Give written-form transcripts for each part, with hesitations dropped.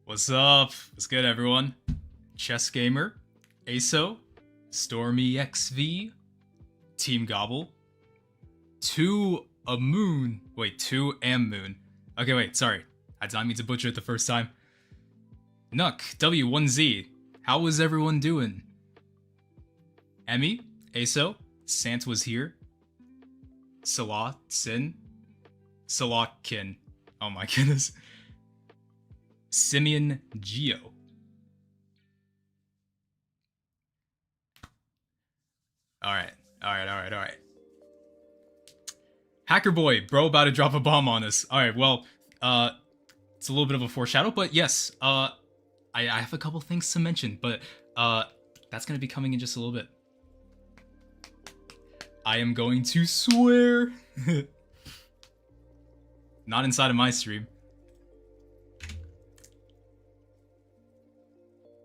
What's up? What's good, everyone? Chess Gamer, ASO, Stormy XV, Team Gobble, 2am moon. Okay, wait, sorry. I did not mean to butcher it the first time. Nuck, W1Z, how was everyone doing? Emmy, ASO, Sant was here. Salah, Sin, Salahkin. Oh my goodness. Simeon Geo. Alright. Hacker Boy, bro, about to drop a bomb on us. Alright, well, it's a little bit of a foreshadow, but yes, I have a couple things to mention, but that's gonna be coming in just a little bit. I am going to swear. Not inside of my stream.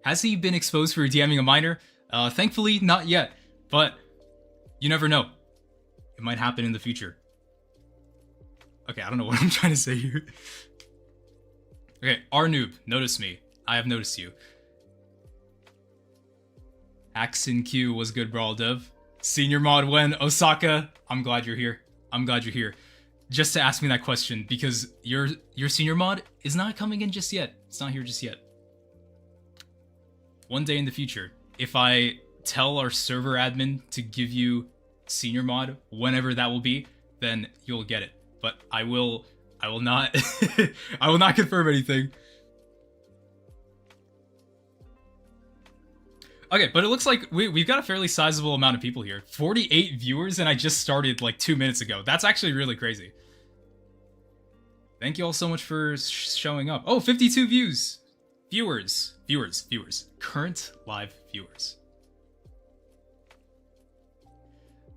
Has he been exposed for DMing a minor? Thankfully, not yet, but you never know. It might happen in the future. Okay, I don't know what I'm trying to say here. Okay, R-Noob, notice me. I have noticed you. Axon Q was good, Brawl Dev. Senior Mod when Osaka, I'm glad you're here. Just to ask me that question, because your senior mod is not coming in just yet. It's not here just yet. One day in the future, if I tell our server admin to give you senior mod, whenever that will be, then you'll get it. But I will not I will not confirm anything. Okay, but it looks like we've got a fairly sizable amount of people here. 48 viewers, and I just started like 2 minutes ago. That's actually really crazy. Thank you all so much for showing up. Oh, 52 views. Viewers. Current live viewers.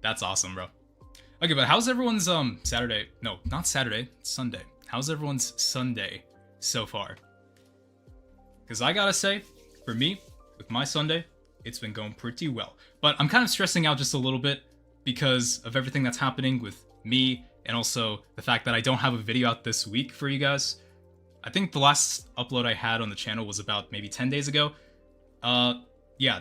That's awesome, bro. Okay, but how's everyone's Saturday? No, not Saturday, Sunday. How's everyone's Sunday so far? Because I gotta say, for me, with my Sunday, it's been going pretty well. But I'm kind of stressing out just a little bit because of everything that's happening with me and also the fact that I don't have a video out this week for you guys. I think the last upload I had on the channel was about maybe 10 days ago. Yeah,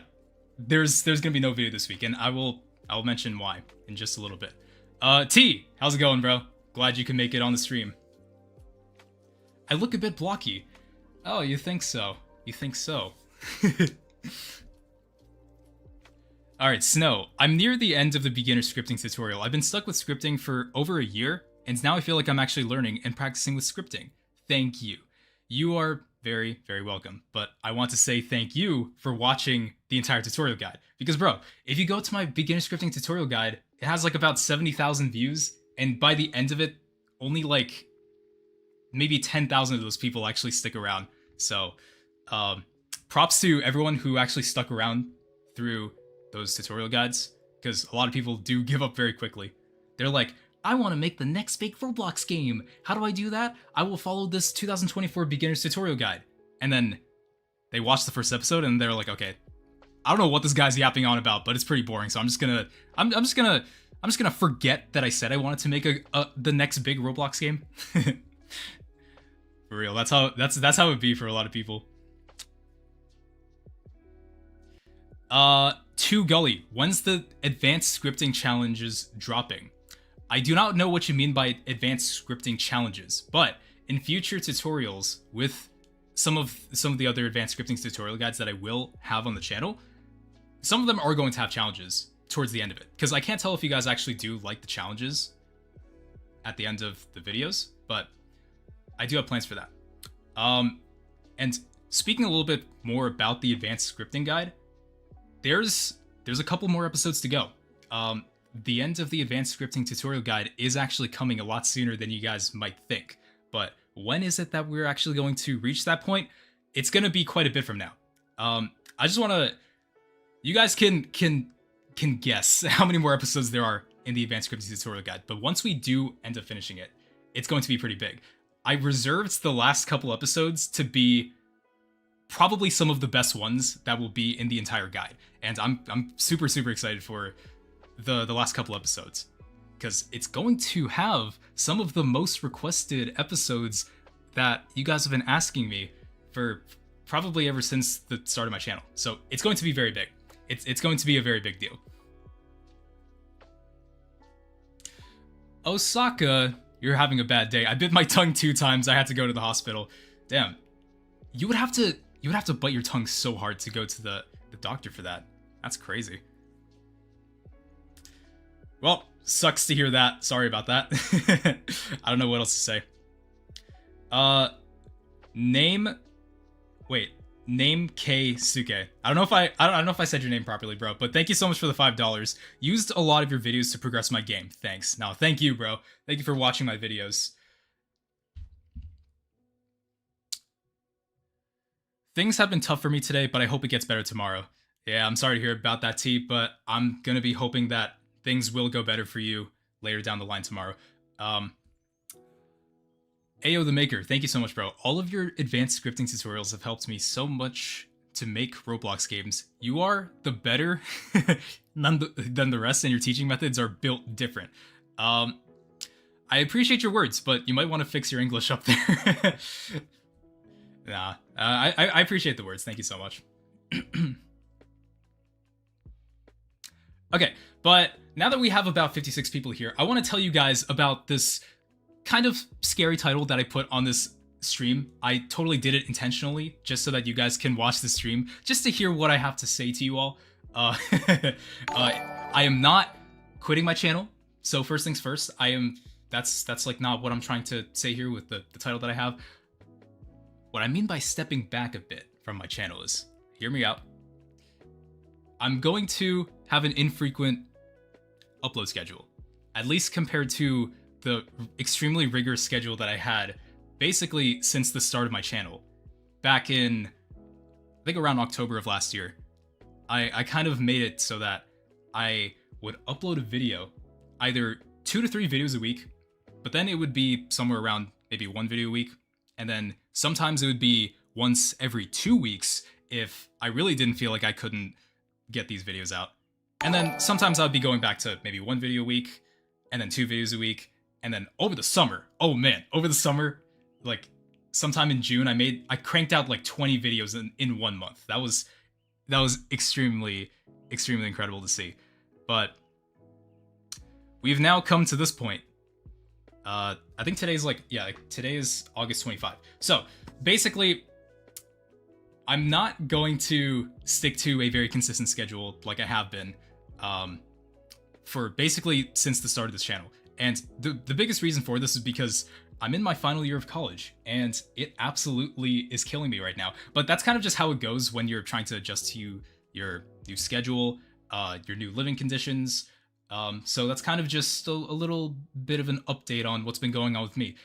there's gonna be no video this week, and I'll mention why in just a little bit. T, how's it going, bro? Glad you can make it on the stream. I look a bit blocky. Oh, you think so? Alright, Snow. I'm near the end of the beginner scripting tutorial. I've been stuck with scripting for over a year, and now I feel like I'm actually learning and practicing with scripting. Thank you. You are very, very welcome. But I want to say thank you for watching the entire tutorial guide. Because, bro, if you go to my beginner scripting tutorial guide, it has like about 70,000 views, and by the end of it, only like maybe 10,000 of those people actually stick around. So, props to everyone who actually stuck around through those tutorial guides, because a lot of people do give up very quickly. They're like, I want to make the next big Roblox game. How do I do that? I will follow this 2024 beginner's tutorial guide. And then they watch the first episode and they're like, okay, I don't know what this guy's yapping on about, but it's pretty boring. So I'm just gonna forget that I said I wanted to make the next big Roblox game. For real, that's how it'd be for a lot of people. 2 Gully, when's the advanced scripting challenges dropping? I do not know what you mean by advanced scripting challenges, but in future tutorials with some of the other advanced scripting tutorial guides that I will have on the channel, some of them are going to have challenges towards the end of it, because I can't tell if you guys actually do like the challenges at the end of the videos, but I do have plans for that. And speaking a little bit more about the advanced scripting guide, there's a couple more episodes to go. The end of the advanced scripting tutorial guide is actually coming a lot sooner than you guys might think. But when is it that we're actually going to reach that point? It's going to be quite a bit from now. I just want to... You guys can guess how many more episodes there are in the advanced scripting tutorial guide. But once we do end up finishing it, it's going to be pretty big. I reserved the last couple episodes to be probably some of the best ones that will be in the entire guide. And I'm super excited for the last couple episodes. because it's going to have some of the most requested episodes that you guys have been asking me for probably ever since the start of my channel. So it's going to be very big. It's going to be a very big deal. Osaka, you're having a bad day. I bit my tongue 2 times. I had to go to the hospital. Damn. You would have to bite your tongue so hard to go to the doctor for that. That's crazy. Well, sucks to hear that. Sorry about that. I don't know what else to say. Name K Suke. I don't know if I said your name properly, bro, but thank you so much for the $5. Used a lot of your videos to progress my game. Thanks. No, thank you, bro. Thank you for watching my videos. Things have been tough for me today, but I hope it gets better tomorrow. Yeah, I'm sorry to hear about that, T, but I'm gonna be hoping that things will go better for you later down the line tomorrow. Ayo the Maker, thank you so much, bro. All of your advanced scripting tutorials have helped me so much to make Roblox games. You are the better than the rest, and your teaching methods are built different. I appreciate your words, but you might want to fix your English up there. Nah, I appreciate the words. Thank you so much. Okay, but now that we have about 56 people here, I want to tell you guys about this kind of scary title that I put on this stream. I totally did it intentionally just so that you guys can watch the stream, just to hear what I have to say to you all. I am not quitting my channel. So first things first, that's like not what I'm trying to say here with the title that I have. What I mean by stepping back a bit from my channel is, hear me out. I'm going to have an infrequent upload schedule, at least compared to the extremely rigorous schedule that I had basically since the start of my channel. Back in, I think around October of last year, I kind of made it so that I would upload a video, either 2 to 3 videos a week, but then it would be somewhere around maybe 1 video a week, and then sometimes it would be once every 2 weeks if I really didn't feel like I couldn't get these videos out. And then sometimes I'd be going back to maybe 1 video a week, and then 2 videos a week, and then over the summer, oh man, over the summer, like sometime in June, I cranked out like 20 videos in 1 month. That was extremely incredible to see. But we've now come to this point. I think today's today is August 25. So basically, I'm not going to stick to a very consistent schedule like I have been for basically since the start of this channel. And the biggest reason for this is because I'm in my final year of college, and it absolutely is killing me right now. But that's kind of just how it goes when you're trying to adjust to your new schedule, your new living conditions. So that's kind of just a little bit of an update on what's been going on with me.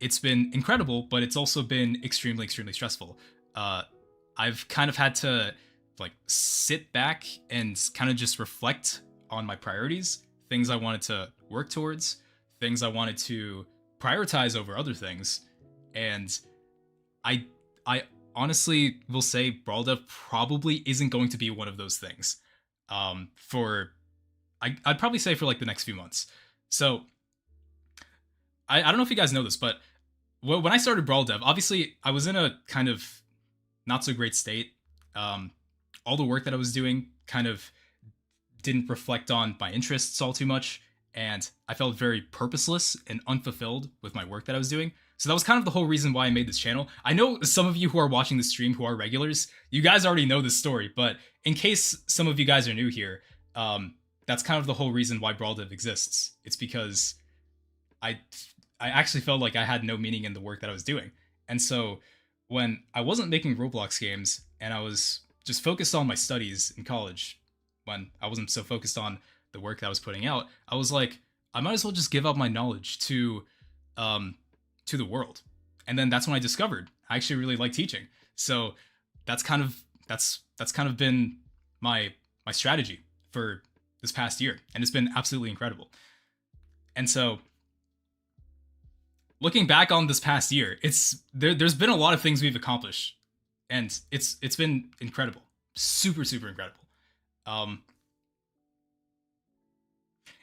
It's been incredible, but it's also been extremely stressful. I've kind of had to like sit back and kind of just reflect on my priorities, things I wanted to work towards, things I wanted to prioritize over other things. And I honestly will say Brawl Dev probably isn't going to be one of those things. I'd probably say for like the next few months. So I don't know if you guys know this, but when I started Brawl Dev, obviously I was in a kind of not so great state. All the work that I was doing kind of didn't reflect on my interests all too much, and I felt very purposeless and unfulfilled with my work that I was doing. So that was kind of the whole reason why I made this channel. I know some of you who are watching the stream who are regulars, you guys already know this story, but in case some of you guys are new here, that's kind of the whole reason why Brawl Dev exists. It's because I actually felt like I had no meaning in the work that I was doing. And so when I wasn't making Roblox games and I was just focused on my studies in college, when I wasn't so focused on the work that I was putting out, I was like, I might as well just give out my knowledge to the world. And then that's when I discovered I actually really like teaching. So that's kind of been my strategy for this past year, and it's been absolutely incredible. And so looking back on this past year, there's been a lot of things we've accomplished, and it's been incredible, super incredible.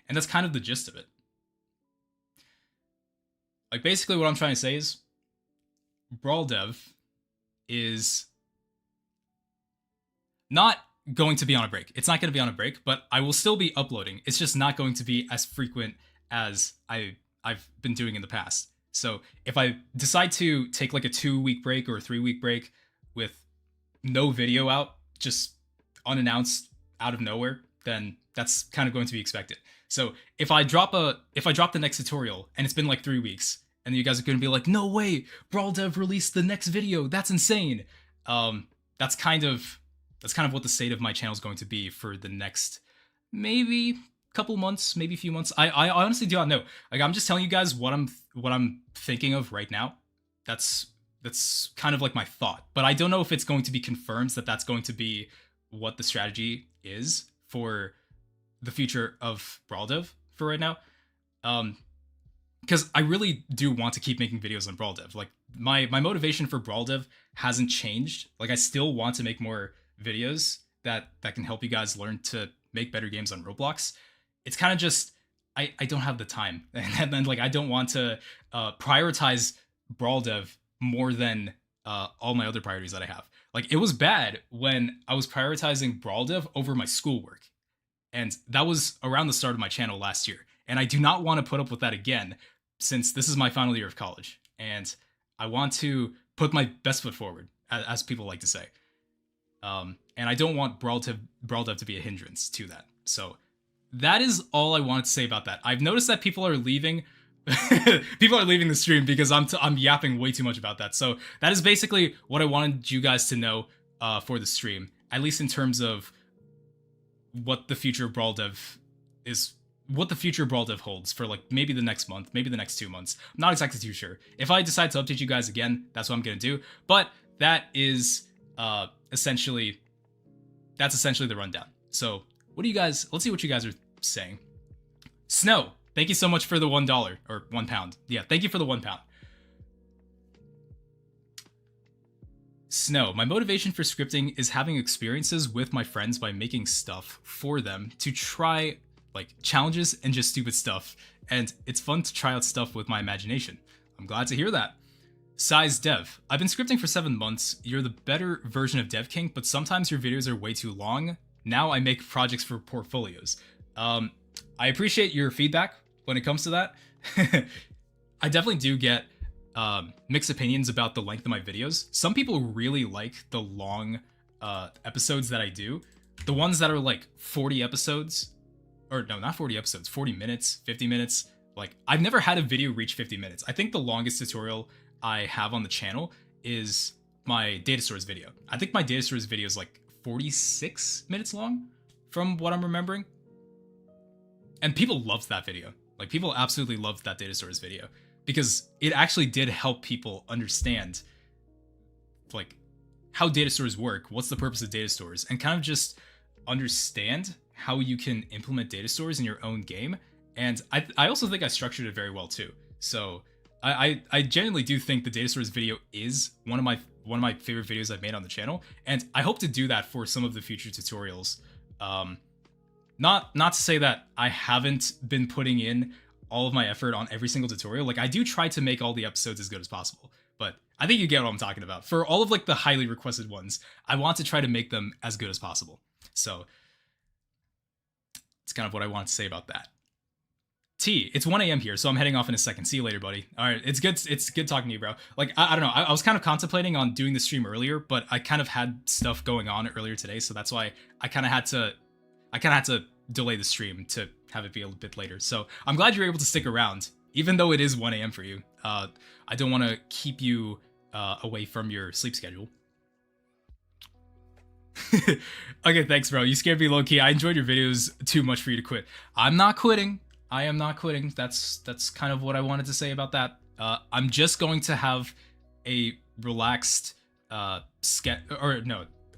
And that's kind of the gist of it. Like, basically what I'm trying to say is Brawl Dev is not going to be on a break. It's not going to be on a break, but I will still be uploading. It's just not going to be as frequent as I've been doing in the past. So if I decide to take like a 2-week break or a 3-week break with no video out, just unannounced out of nowhere, then that's kind of going to be expected. So if I drop the next tutorial and it's been like 3 weeks, and you guys are going to be like, no way, Brawl Dev released the next video, that's insane. That's kind of what the state of my channel is going to be for the next maybe couple months, maybe a few months. I honestly do not know. Like, I'm just telling you guys what I'm thinking of right now. That's kind of like my thought, but I don't know if it's going to be confirmed that that's going to be what the strategy is for the future of Brawl Dev for right now. Because I really do want to keep making videos on Brawl Dev. Like, my motivation for Brawl Dev hasn't changed. Like, I still want to make more videos that can help you guys learn to make better games on Roblox. It's kind of just I don't have the time, and then like I don't want to prioritize Brawl Dev more than all my other priorities that I have. Like, it was bad when I was prioritizing Brawl Dev over my schoolwork, and that was around the start of my channel last year. And I do not want to put up with that again, since this is my final year of college, and I want to put my best foot forward, as people like to say. And I don't want Brawl Dev to be a hindrance to that. So that is all I wanted to say about that. I've noticed that people are leaving. People are leaving the stream because I'm yapping way too much about that. So that is basically what I wanted you guys to know for the stream, at least in terms of what the future of Brawl Dev is. What the future of Brawl Dev holds for like maybe the next month, maybe the next 2 months. I'm not exactly too sure. If I decide to update you guys again, that's what I'm gonna do. But that is essentially the rundown. So what do you guys? Let's see what you guys are saying. Snow, thank you so much for the $1 or £1. Yeah, thank you for the £1. Snow, my motivation for scripting is having experiences with my friends by making stuff for them to try, like challenges and just stupid stuff. And it's fun to try out stuff with my imagination. I'm glad to hear that. Size Dev, I've been scripting for 7 months. You're the better version of Dev King, but sometimes your videos are way too long. Now I make projects for portfolios. I appreciate your feedback when it comes to that. I definitely do get mixed opinions about the length of my videos. Some people really like the long episodes that I do. The ones that are like 40 episodes, or no, not 40 episodes, 40 minutes, 50 minutes. Like, I've never had a video reach 50 minutes. I think the longest tutorial I have on the channel is my data stores video. I think my data stores video is like 46 minutes long from what I'm remembering. And people loved that video. Like, people absolutely loved that data stores video because it actually did help people understand like how data stores work, what's the purpose of data stores, and kind of just understand how you can implement data stores in your own game. And I also think I structured it very well too. So I genuinely do think the data stores video is one of my favorite videos I've made on the channel, and I hope to do that for some of the future tutorials. Not to say that I haven't been putting in all of my effort on every single tutorial. Like, I do try to make all the episodes as good as possible, but I think you get what I'm talking about. For all of like the highly requested ones, I want to try to make them as good as possible. So it's kind of what I want to say about that. T, it's 1 a.m. here, so I'm heading off in a second. See you later, buddy. All right, it's good talking to you, bro. Like, I don't know, I was kind of contemplating on doing the stream earlier, but I kind of had stuff going on earlier today, so that's why I kind of had to delay the stream to have it be a little bit later. So I'm glad you're able to stick around, even though it is 1 a.m. for you. I don't want to keep you away from your sleep schedule. Okay, thanks, bro. You scared me low key. I enjoyed your videos too much for you to quit. I'm not quitting. I am not quitting. That's kind of what I wanted to say about that. I'm just going to have a relaxed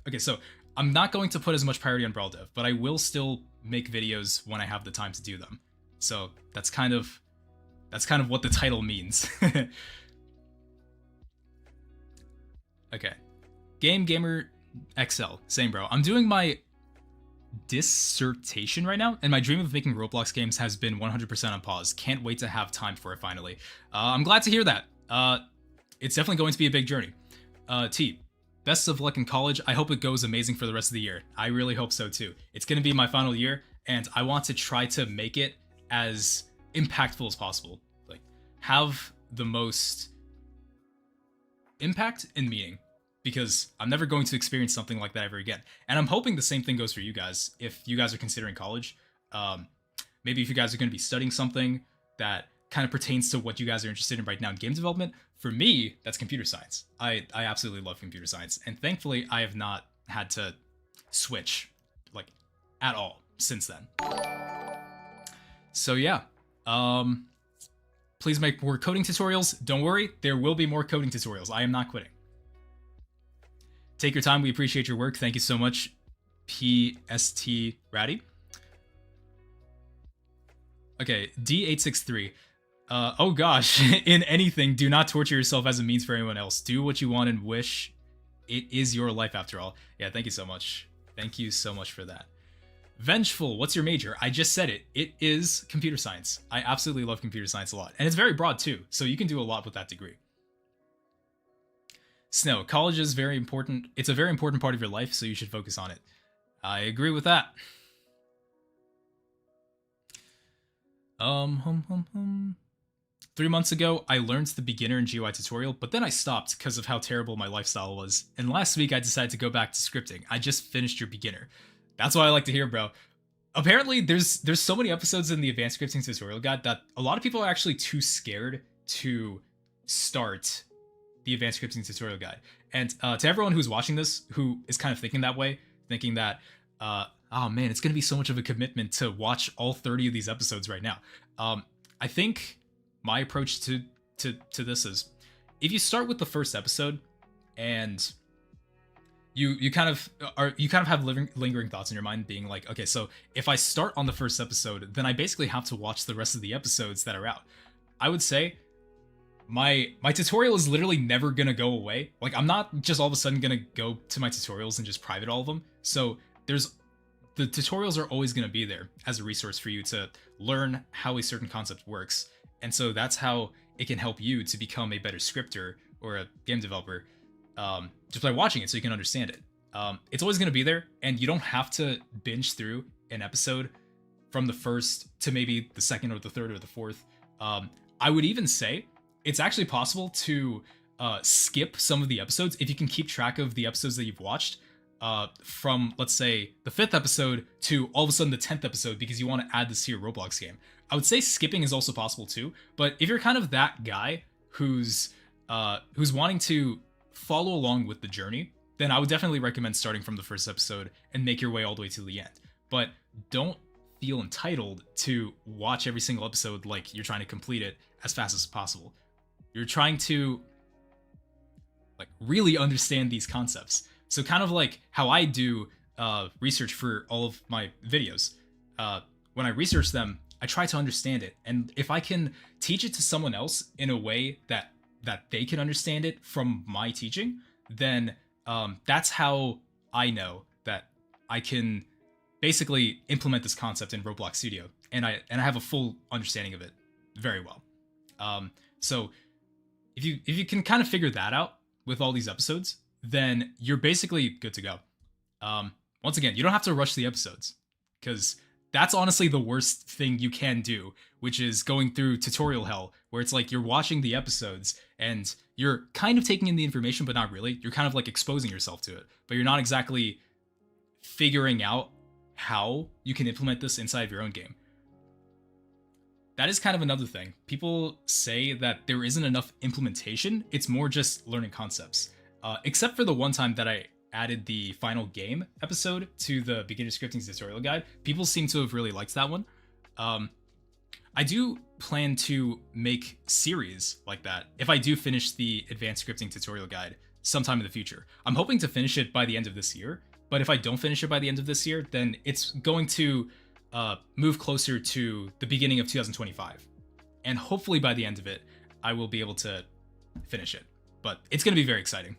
Okay, so I'm not going to put as much priority on Brawl Dev, but I will still make videos when I have the time to do them. So that's kind of what the title means. Okay. Game Gamer XL, same bro. I'm doing my dissertation right now, and my dream of making Roblox games has been 100% on pause. Can't wait to have time for it finally. I'm glad to hear that. It's definitely going to be a big journey. T, best of luck in college. I hope it goes amazing for the rest of the year. I really hope so too. It's going to be my final year, and I want to try to make it as impactful as possible. Like, have the most impact and meaning, because I'm never going to experience something like that ever again. And I'm hoping the same thing goes for you guys if you guys are considering college. Maybe if you guys are going to be studying something that kind of pertains to what you guys are interested in right now in game development. For me, that's computer science. I absolutely love computer science, and thankfully I have not had to switch like at all since then. So yeah, please make more coding tutorials. Don't worry, there will be more coding tutorials. I am not quitting. Take your time. We appreciate your work. Thank you so much, PST Ratty. Okay, D863. Oh gosh, in anything, do not torture yourself as a means for anyone else. Do what you want and wish. It is your life after all. Yeah, thank you so much. Thank you so much for that. Vengeful, what's your major? I just said it. It is computer science. I absolutely love computer science a lot. And it's very broad too, so you can do a lot with that degree. Snow, college is very important. It's a very important part of your life, so you should focus on it. I agree with that. 3 months ago, I learned the beginner and GUI tutorial, but then I stopped because of how terrible my lifestyle was. And last week I decided to go back to scripting. I just finished your beginner. That's what I like to hear, bro. Apparently, there's so many episodes in the advanced scripting tutorial guide that a lot of people are actually too scared to start the advanced scripting tutorial guide. And to everyone who's watching this, who is kind of thinking that way, thinking that, oh man, it's going to be so much of a commitment to watch all 30 of these episodes right now. I think my approach to this is, if you start with the first episode and you kind of have lingering thoughts in your mind being like, okay, so if I start on the first episode, then I basically have to watch the rest of the episodes that are out. I would say my tutorial is literally never gonna go away. Like, I'm not just all of a sudden gonna go to my tutorials and just private all of them. So the tutorials are always gonna be there as a resource for you to learn how a certain concept works. And so that's how it can help you to become a better scripter or a game developer, just by watching it so you can understand it. It's always going to be there, and you don't have to binge through an episode from the first to maybe the second or the third or the fourth. I would even say it's actually possible to skip some of the episodes if you can keep track of the episodes that you've watched from, let's say, the 5th episode to all of a sudden the 10th episode because you want to add this to your Roblox game. I would say skipping is also possible too, but if you're kind of that guy who's wanting to follow along with the journey, then I would definitely recommend starting from the first episode and make your way all the way to the end. But don't feel entitled to watch every single episode like you're trying to complete it as fast as possible. You're trying to like really understand these concepts. So kind of like how I do research for all of my videos. When I research them, I try to understand it. And if I can teach it to someone else in a way that they can understand it from my teaching, then that's how I know that I can basically implement this concept in Roblox Studio, and I have a full understanding of it very well. So if you can kind of figure that out with all these episodes, then you're basically good to go. Once again, you don't have to rush the episodes, because that's honestly the worst thing you can do, which is going through tutorial hell, where it's like you're watching the episodes and you're kind of taking in the information, but not really. You're kind of like exposing yourself to it, but you're not exactly figuring out how you can implement this inside of your own game. That is kind of another thing. People say that there isn't enough implementation. It's more just learning concepts. Except for the one time that I added the final game episode to the beginner scripting tutorial guide. People seem to have really liked that one. I do plan to make series like that if I do finish the advanced scripting tutorial guide sometime in the future. I'm hoping to finish it by the end of this year, but if I don't finish it by the end of this year, then it's going to move closer to the beginning of 2025. And hopefully by the end of it, I will be able to finish it. But it's going to be very exciting.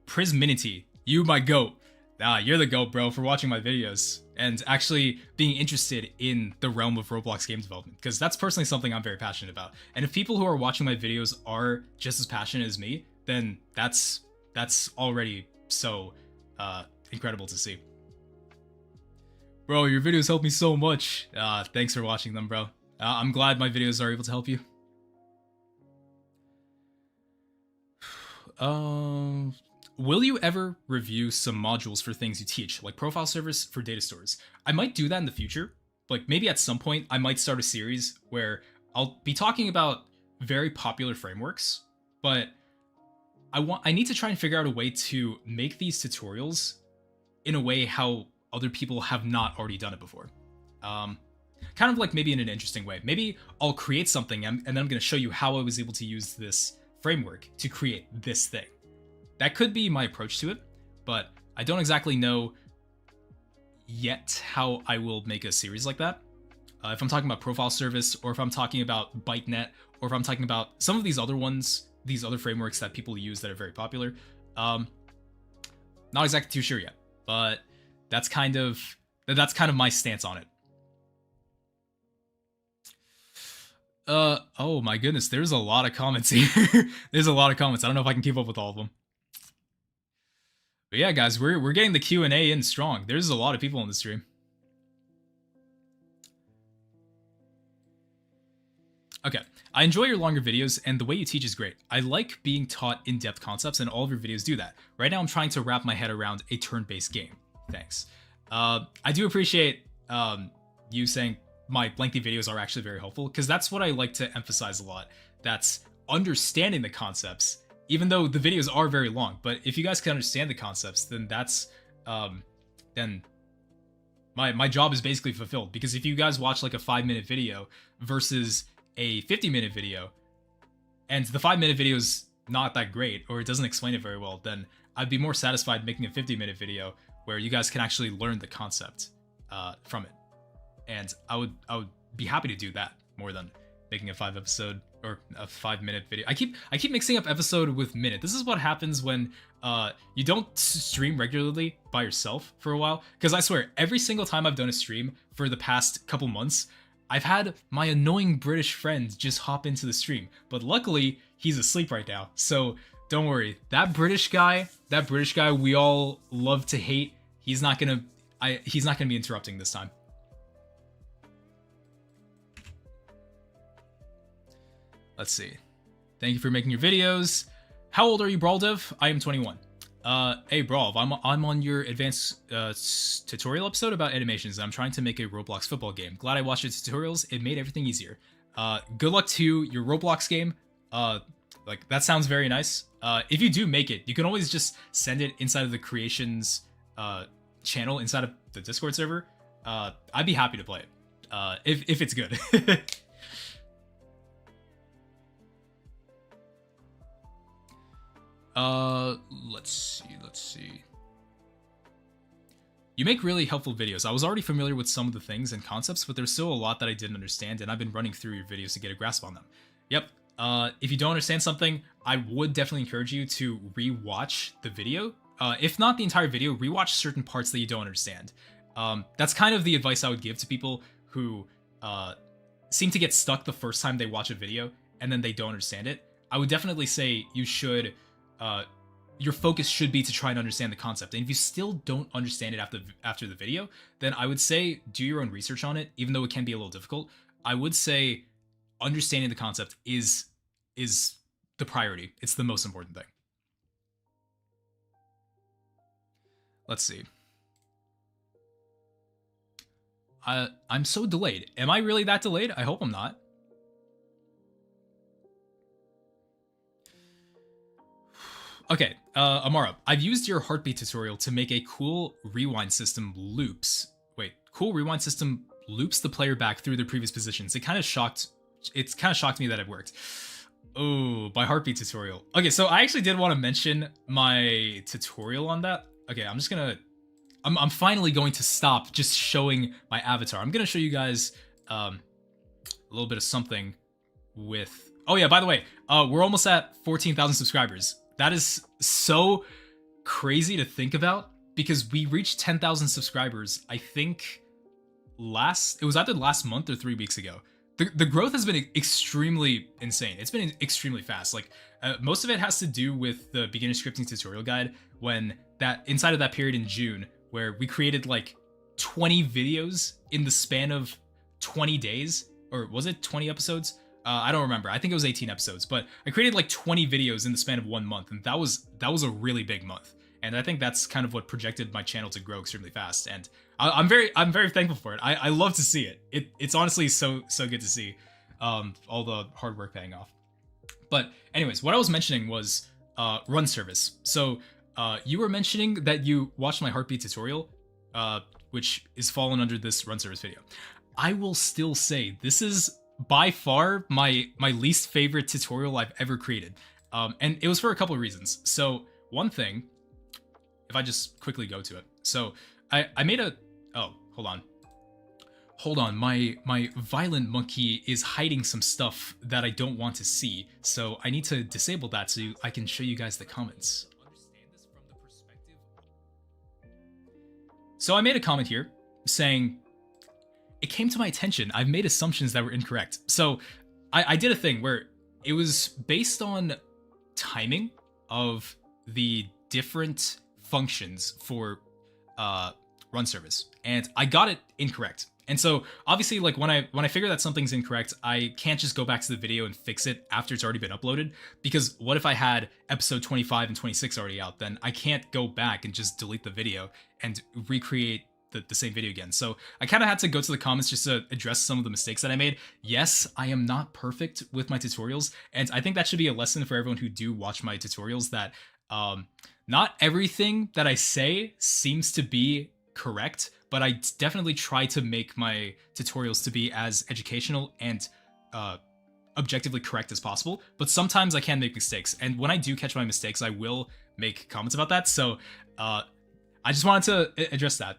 Prisminity, you my goat. You're the goat, bro, for watching my videos and actually being interested in the realm of Roblox game development, because that's personally something I'm very passionate about. And if people who are watching my videos are just as passionate as me, then that's already so incredible to see. Bro, your videos help me so much. Thanks for watching them, bro. I'm glad my videos are able to help you. Will you ever review some modules for things you teach, like profile service for data stores? I might do that in the future. Like maybe at some point I might start a series where I'll be talking about very popular frameworks, but I need to try and figure out a way to make these tutorials in a way how other people have not already done it before. Kind of like maybe in an interesting way. Maybe I'll create something and then I'm going to show you how I was able to use this framework to create this thing. That could be my approach to it, but I don't exactly know yet how I will make a series like that. If I'm talking about profile service, or if I'm talking about ByteNet, or if I'm talking about some of these other ones, these other frameworks that people use that are very popular. Not exactly too sure yet, but that's kind of my stance on it. Oh my goodness, there's a lot of comments here. There's a lot of comments. I don't know if I can keep up with all of them. But yeah, guys, we're getting the Q&A in strong. There's a lot of people on the stream. Okay, I enjoy your longer videos, and the way you teach is great. I like being taught in-depth concepts, and all of your videos do that. Right now, I'm trying to wrap my head around a turn-based game. Thanks. I do appreciate you saying my lengthy videos are actually very helpful, because that's what I like to emphasize a lot. That's understanding the concepts, even though the videos are very long. But if you guys can understand the concepts, then that's then my job is basically fulfilled. Because if you guys watch like a 5-minute video versus a 50-minute video, and the 5-minute video is not that great, or it doesn't explain it very well, then I'd be more satisfied making a 50-minute video where you guys can actually learn the concept from it. And I would be happy to do that more than making a 5-episode or a 5-minute video. I keep mixing up episode with minute. This is what happens when you don't stream regularly by yourself for a while. Because I swear, every single time I've done a stream for the past couple months, I've had my annoying British friend just hop into the stream. But luckily, he's asleep right now. So don't worry. That British guy we all love to hate, he's not gonna be interrupting this time. Let's see. Thank you for making your videos. How old are you, Brawldev? I am 21. Hey, Brawl, I'm on your advanced tutorial episode about animations, and I'm trying to make a Roblox football game. Glad I watched your tutorials. It made everything easier. Good luck to your Roblox game. Like, that sounds very nice. If you do make it, you can always just send it inside of the creations channel inside of the Discord server. I'd be happy to play it if it's good. Let's see. You make really helpful videos. I was already familiar with some of the things and concepts, but there's still a lot that I didn't understand, and I've been running through your videos to get a grasp on them. Yep. If you don't understand something, I would definitely encourage you to re-watch the video. If not the entire video, re-watch certain parts that you don't understand. That's kind of the advice I would give to people who seem to get stuck the first time they watch a video and then they don't understand it. I would definitely say you should... your focus should be to try and understand the concept. And if you still don't understand it after the video, then I would say do your own research on it, even though it can be a little difficult. I would say understanding the concept is the priority. It's the most important thing. Let's see. I'm so delayed. Am I really that delayed? I hope I'm not. Okay, Amara, I've used your heartbeat tutorial to make a cool rewind system loops. Wait, cool rewind system loops the player back through their previous positions. It kind of shocked me that it worked. Oh, my heartbeat tutorial. Okay, so I actually did want to mention my tutorial on that. Okay, I'm finally going to stop just showing my avatar. I'm gonna show you guys a little bit of something with... Oh yeah, by the way, we're almost at 14,000 subscribers. That is so crazy to think about because we reached 10,000 subscribers. I think it was either last month or 3 weeks ago. The growth has been extremely insane. It's been extremely fast. Like most of it has to do with the beginner scripting tutorial guide, when that inside of that period in June where we created like 20 videos in the span of 20 days, or was it 20 episodes? I don't remember. I think it was 18 episodes, but I created like 20 videos in the span of 1 month, and that was a really big month. And I think that's kind of what projected my channel to grow extremely fast. And I'm very thankful for it. I love to see it. It's honestly so good to see all the hard work paying off. But anyways, what I was mentioning was run service. So you were mentioning that you watched my heartbeat tutorial, which is fallen under this run service video. I will still say this is by far my least favorite tutorial I've ever created. And it was for a couple of reasons. So one thing, if I just quickly go to it. So I made a, oh, hold on. My violent monkey is hiding some stuff that I don't want to see. So I need to disable that so I can show you guys the comments. Understand this from the perspective. So I made a comment here saying, it came to my attention, I've made assumptions that were incorrect. So I did a thing where it was based on timing of the different functions for run service, and I got it incorrect. And so obviously, like when I figure that something's incorrect, I can't just go back to the video and fix it after it's already been uploaded, because what if I had episode 25 and 26 already out? Then I can't go back and just delete the video and recreate the same video again. So I kind of had to go to the comments just to address some of the mistakes that I made. Yes, I am not perfect with my tutorials, and I think that should be a lesson for everyone who do watch my tutorials, that not everything that I say seems to be correct, but I definitely try to make my tutorials to be as educational and objectively correct as possible. But sometimes I can make mistakes, and when I do catch my mistakes, I will make comments about that. So I just wanted to address that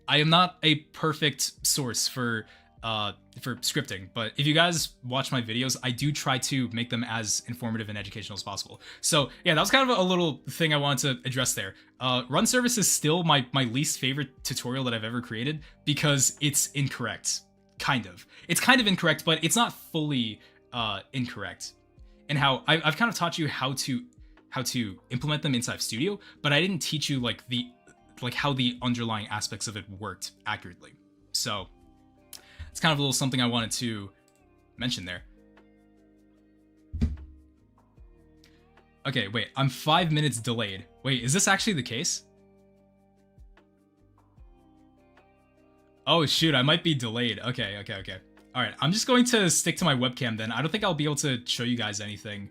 I am not a perfect source for scripting, but if you guys watch my videos, I do try to make them as informative and educational as possible. So yeah, that was kind of a little thing I wanted to address there. Run service is still my least favorite tutorial that I've ever created because it's incorrect. It's kind of incorrect, but it's not fully incorrect. And how I've kind of taught you how to implement them inside of Studio, but I didn't teach you like how the underlying aspects of it worked accurately. So it's kind of a little something I wanted to mention there. Okay, wait, I'm 5 minutes delayed. Wait, is this actually the case? Oh shoot, I might be delayed. Okay. All right, I'm just going to stick to my webcam then. I don't think I'll be able to show you guys anything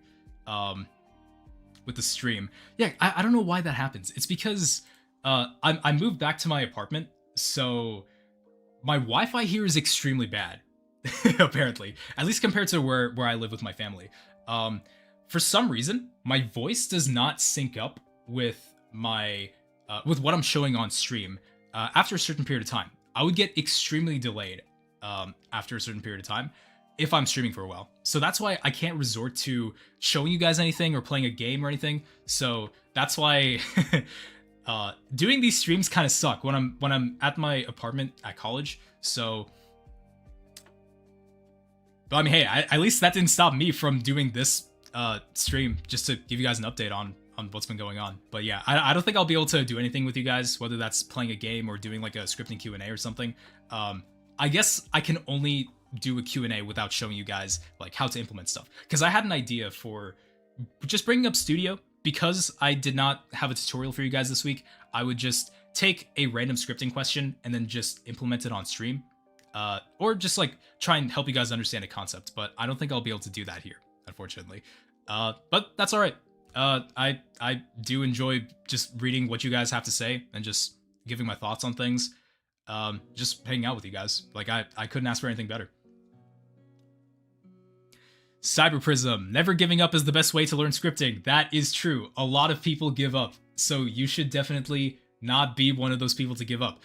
with the stream. Yeah, I don't know why that happens. It's because I moved back to my apartment, so my Wi-Fi here is extremely bad, apparently, at least compared to where I live with my family. For some reason, my voice does not sync up with with what I'm showing on stream after a certain period of time. I would get extremely delayed after a certain period of time if I'm streaming for a while. So that's why I can't resort to showing you guys anything or playing a game or anything. So that's why doing these streams kind of suck when I'm at my apartment at college. So, but I mean, hey, at least that didn't stop me from doing this stream just to give you guys an update on what's been going on. But yeah, I don't think I'll be able to do anything with you guys, whether that's playing a game or doing like a scripting Q&A or something. I guess I can only do a Q&A without showing you guys like how to implement stuff, because I had an idea for just bringing up Studio. Because I did not have a tutorial for you guys this week, I would just take a random scripting question and then just implement it on stream, or just like try and help you guys understand a concept. But I don't think I'll be able to do that here, unfortunately. But that's all right. I do enjoy just reading what you guys have to say and just giving my thoughts on things. Just hanging out with you guys. Like I couldn't ask for anything better. Cyberprism, never giving up is the best way to learn scripting. That is true. A lot of people give up, so you should definitely not be one of those people to give up.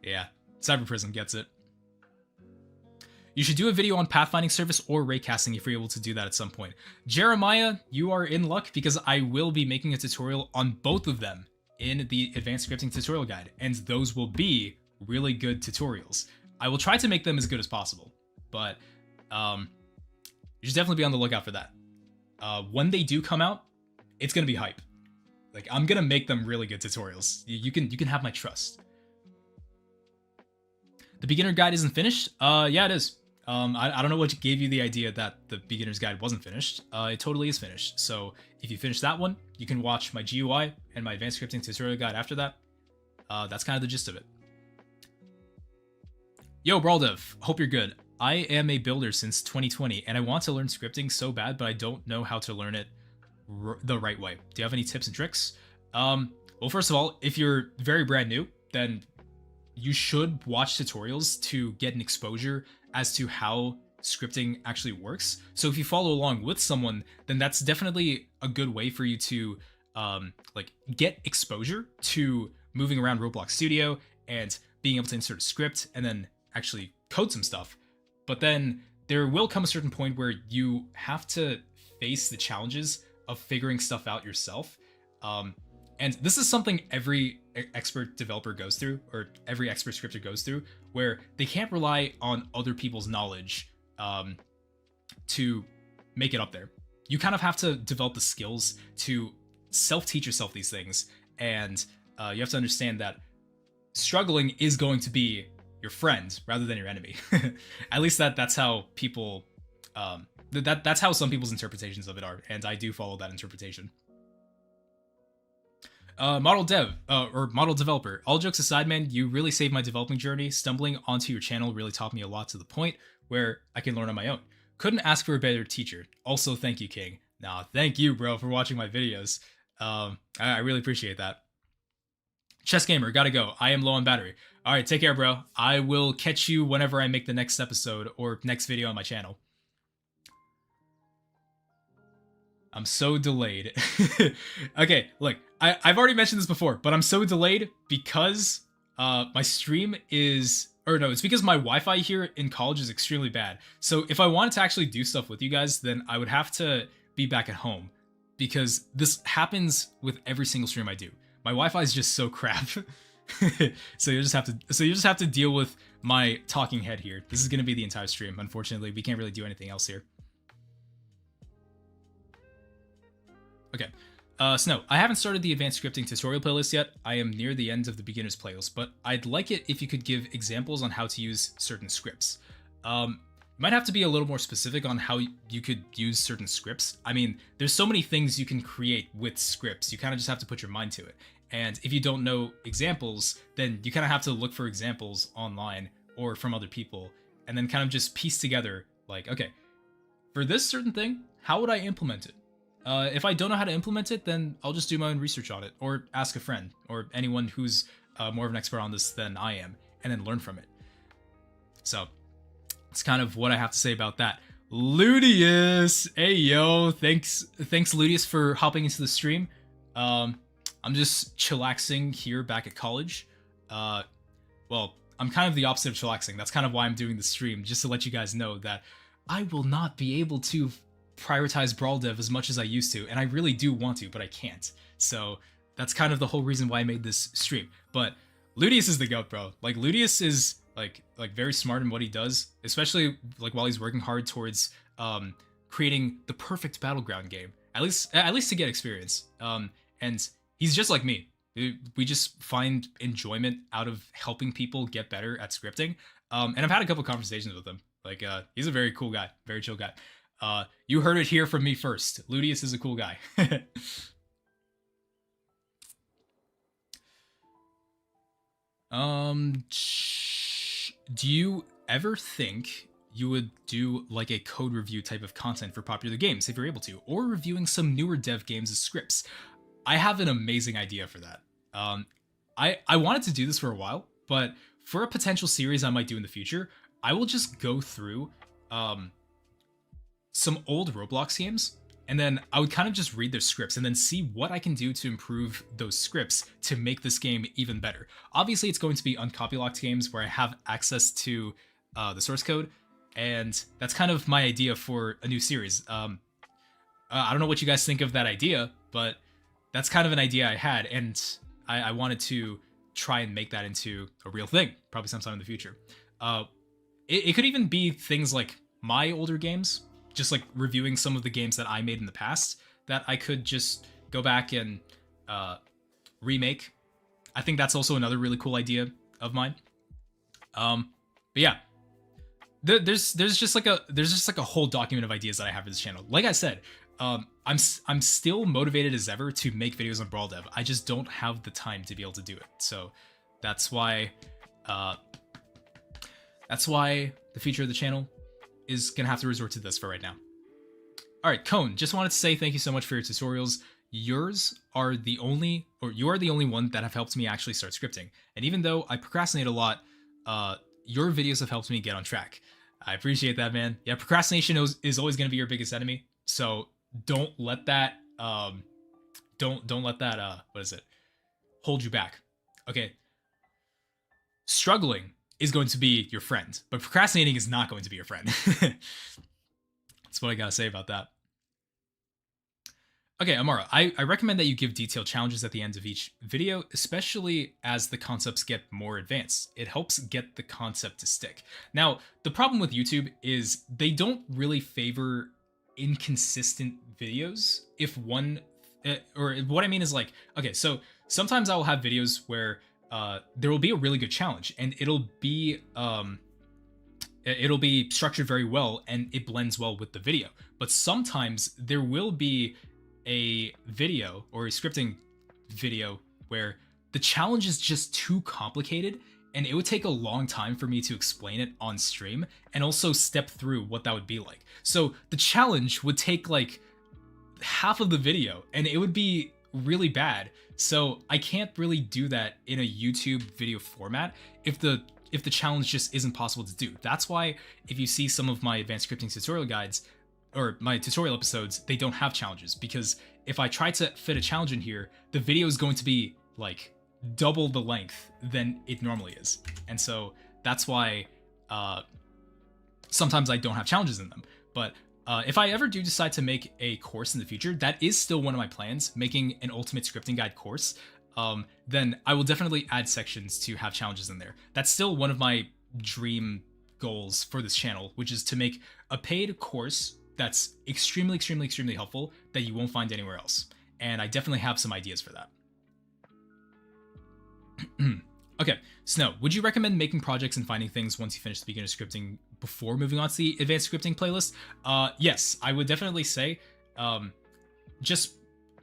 Yeah, Cyberprism gets it. You should do a video on pathfinding service or raycasting if you're able to do that at some point. Jeremiah, you are in luck because I will be making a tutorial on both of them in the advanced scripting tutorial guide, and those will be really good tutorials. I will try to make them as good as possible, but you should definitely be on the lookout for that. When they do come out, it's gonna be hype. Like, I'm gonna make them really good tutorials. You can have my trust. The beginner guide isn't finished? Yeah, it is. I don't know what gave you the idea that the beginner's guide wasn't finished. It totally is finished. So if you finish that one, you can watch my GUI and my advanced scripting tutorial guide after that. That's kind of the gist of it. Yo, Braldev, hope you're good. I am a builder since 2020, and I want to learn scripting so bad, but I don't know how to learn it the right way. Do you have any tips and tricks? Well, first of all, if you're very brand new, then you should watch tutorials to get an exposure as to how scripting actually works. So if you follow along with someone, then that's definitely a good way for you to like get exposure to moving around Roblox Studio and being able to insert a script and then actually code some stuff. But then there will come a certain point where you have to face the challenges of figuring stuff out yourself. And this is something every expert developer goes through, or every expert scripter goes through, where they can't rely on other people's knowledge to make it up there. You kind of have to develop the skills to self-teach yourself these things, and you have to understand that struggling is going to be your friend rather than your enemy. At least that's how people, that's how some people's interpretations of it are, and I do follow that interpretation. Model dev, or model developer. All jokes aside, man, you really saved my developing journey. Stumbling onto your channel really taught me a lot to the point where I can learn on my own. Couldn't ask for a better teacher. Also, thank you, King. Nah, thank you, bro, for watching my videos. I really appreciate that. Chess Gamer, gotta go. I am low on battery. All right, take care, bro. I will catch you whenever I make the next episode or next video on my channel. I'm so delayed. Okay, look, I've already mentioned this before, but I'm so delayed because my stream is, or no, it's because my Wi-Fi here in college is extremely bad. So if I wanted to actually do stuff with you guys, then I would have to be back at home, because this happens with every single stream I do. My Wi-Fi is just so crap. So you just have to deal with my talking head here. This is gonna be the entire stream. Unfortunately, we can't really do anything else here. Okay, Snow, I haven't started the advanced scripting tutorial playlist yet. I am near the end of the beginner's playlist, but I'd like it if you could give examples on how to use certain scripts. Might have to be a little more specific on how you could use certain scripts. I mean, there's so many things you can create with scripts. You kind of just have to put your mind to it. And if you don't know examples, then you kind of have to look for examples online or from other people, and then kind of just piece together, like, okay, for this certain thing, how would I implement it? If I don't know how to implement it, then I'll just do my own research on it, or ask a friend, or anyone who's more of an expert on this than I am, and then learn from it. So, it's kind of what I have to say about that. Ludius! Hey, yo! Thanks, Ludius, for hopping into the stream. I'm just chillaxing here back at college. Well, I'm kind of the opposite of chillaxing. That's kind of why I'm doing the stream, just to let you guys know that I will not be able to prioritize Brawl Dev as much as I used to, and I really do want to, but I can't. So that's kind of the whole reason why I made this stream. But Ludius is the GOAT, bro. Like, Ludius is like very smart in what he does, especially like while he's working hard towards creating the perfect battleground game, at least to get experience. And he's just like me. We just find enjoyment out of helping people get better at scripting. And I've had a couple conversations with him. Like, he's a very cool guy, very chill guy. You heard it here from me first. Ludius is a cool guy. Do you ever think you would do like a code review type of content for popular games if you're able to, or reviewing some newer dev games as scripts? I have an amazing idea for that. I wanted to do this for a while, but for a potential series I might do in the future, I will just go through some old Roblox games, and then I would kind of just read their scripts and then see what I can do to improve those scripts to make this game even better. Obviously, it's going to be uncopylocked games where I have access to the source code, and that's kind of my idea for a new series. I don't know what you guys think of that idea, but that's kind of an idea I had, and I wanted to try and make that into a real thing, probably sometime in the future. It could even be things like my older games, just like reviewing some of the games that I made in the past that I could just go back and remake. I think that's also another really cool idea of mine. But yeah, there's just like a whole document of ideas that I have for this channel. Like I said, I'm still motivated as ever to make videos on Brawl Dev. I just don't have the time to be able to do it. So that's why the future of the channel is gonna have to resort to this for right now. All right, Cone, just wanted to say thank you so much for your tutorials. You are the only one that have helped me actually start scripting. And even though I procrastinate a lot, your videos have helped me get on track. I appreciate that, man. Yeah, procrastination is always going to be your biggest enemy. So don't let that don't let that what is it? Hold you back. Okay. Struggling is going to be your friend, but procrastinating is not going to be your friend. That's what I gotta say about that. Okay, Amara, I recommend that you give detailed challenges at the end of each video, especially as the concepts get more advanced. It helps get the concept to stick. Now, the problem with YouTube is they don't really favor inconsistent videos. If one, or what I mean is like, okay, so sometimes I will have videos where there will be a really good challenge, and it'll be structured very well, and it blends well with the video. But sometimes there will be a video or a scripting video where the challenge is just too complicated, and it would take a long time for me to explain it on stream and also step through what that would be like. So the challenge would take like half of the video, and it would be really bad. So I can't really do that in a YouTube video format if the challenge just isn't possible to do. That's why if you see some of my advanced scripting tutorial guides or my tutorial episodes, they don't have challenges, because if I try to fit a challenge in here, the video is going to be like double the length than it normally is. And so that's why sometimes I don't have challenges in them. But if I ever do decide to make a course in the future, that is still one of my plans, making an ultimate scripting guide course. Then I will definitely add sections to have challenges in there. That's still one of my dream goals for this channel, which is to make a paid course that's extremely, extremely, extremely helpful that you won't find anywhere else. And I definitely have some ideas for that. Okay, Snow, would you recommend making projects and finding things once you finish the beginner scripting before moving on to the advanced scripting playlist? Yes, I would definitely say just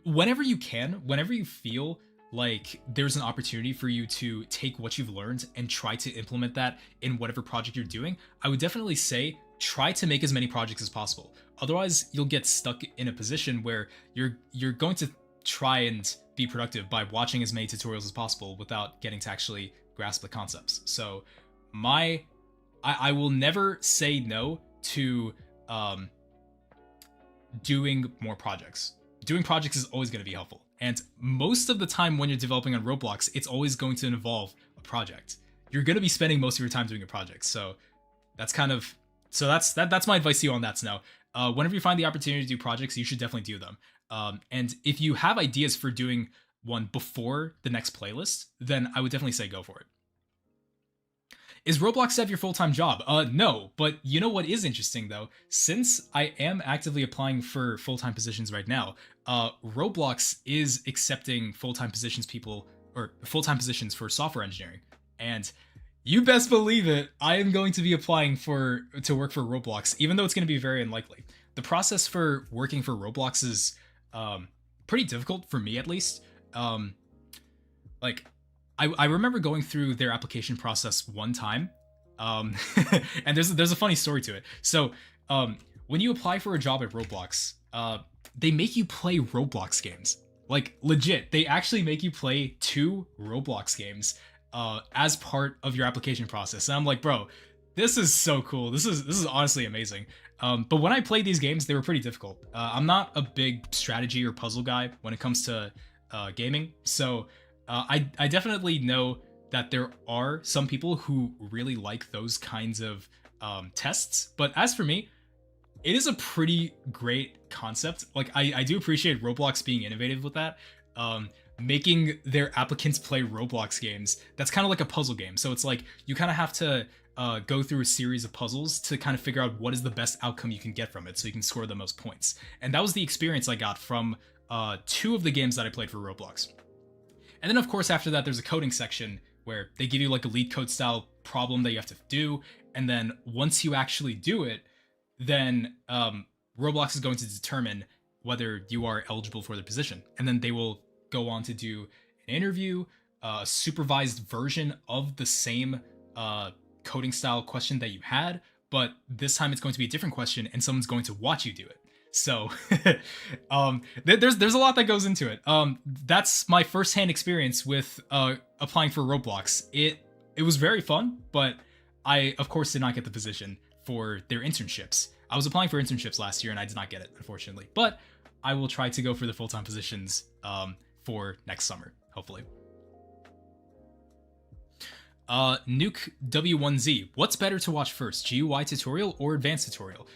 whenever you can, whenever you feel like there's an opportunity for you to take what you've learned and try to implement that in whatever project you're doing, I would definitely say try to make as many projects as possible. Otherwise, you'll get stuck in a position where you're going to try and be productive by watching as many tutorials as possible without getting to actually grasp the concepts. So I will never say no to doing more projects. Doing projects is always going to be helpful. And most of the time when you're developing on Roblox, it's always going to involve a project. You're going to be spending most of your time doing a project. So that's that's my advice to you on that, Snow. Whenever you find the opportunity to do projects, you should definitely do them. And if you have ideas for doing one before the next playlist, then I would definitely say go for it. Is Roblox Dev your full-time job? No, but you know what is interesting though? Since I am actively applying for full-time positions right now, Roblox is accepting full-time positions for software engineering. And you best believe it, I am going to be applying to work for Roblox, even though it's going to be very unlikely. The process for working for Roblox is pretty difficult for me, at least. I remember going through their application process one time, and there's a funny story to it. So when you apply for a job at Roblox, they make you play Roblox games. Like legit, they actually make you play 2 Roblox games as part of your application process. And I'm like, bro, this is so cool. This is honestly amazing. But when I played these games, they were pretty difficult. I'm not a big strategy or puzzle guy when it comes to gaming, so I definitely know that there are some people who really like those kinds of tests. But as for me, it is a pretty great concept. Like I do appreciate Roblox being innovative with that. Making their applicants play Roblox games. That's kind of like a puzzle game. So it's like you kind of have to go through a series of puzzles to kind of figure out what is the best outcome you can get from it so you can score the most points. And that was the experience I got from 2 of the games that I played for Roblox. And then, of course, after that, there's a coding section where they give you like a lead code style problem that you have to do. And then once you actually do it, then Roblox is going to determine whether you are eligible for the position. And then they will go on to do an interview, a supervised version of the same coding style question that you had, but this time it's going to be a different question and someone's going to watch you do it. So there's a lot that goes into it. That's my firsthand experience with applying for Roblox. It was very fun, but I of course did not get the position for their internships. I was applying for internships last year and I did not get it, unfortunately. But I will try to go for the full-time positions for next summer, hopefully. Nuke W1Z. What's better to watch first, GUI tutorial or advanced tutorial?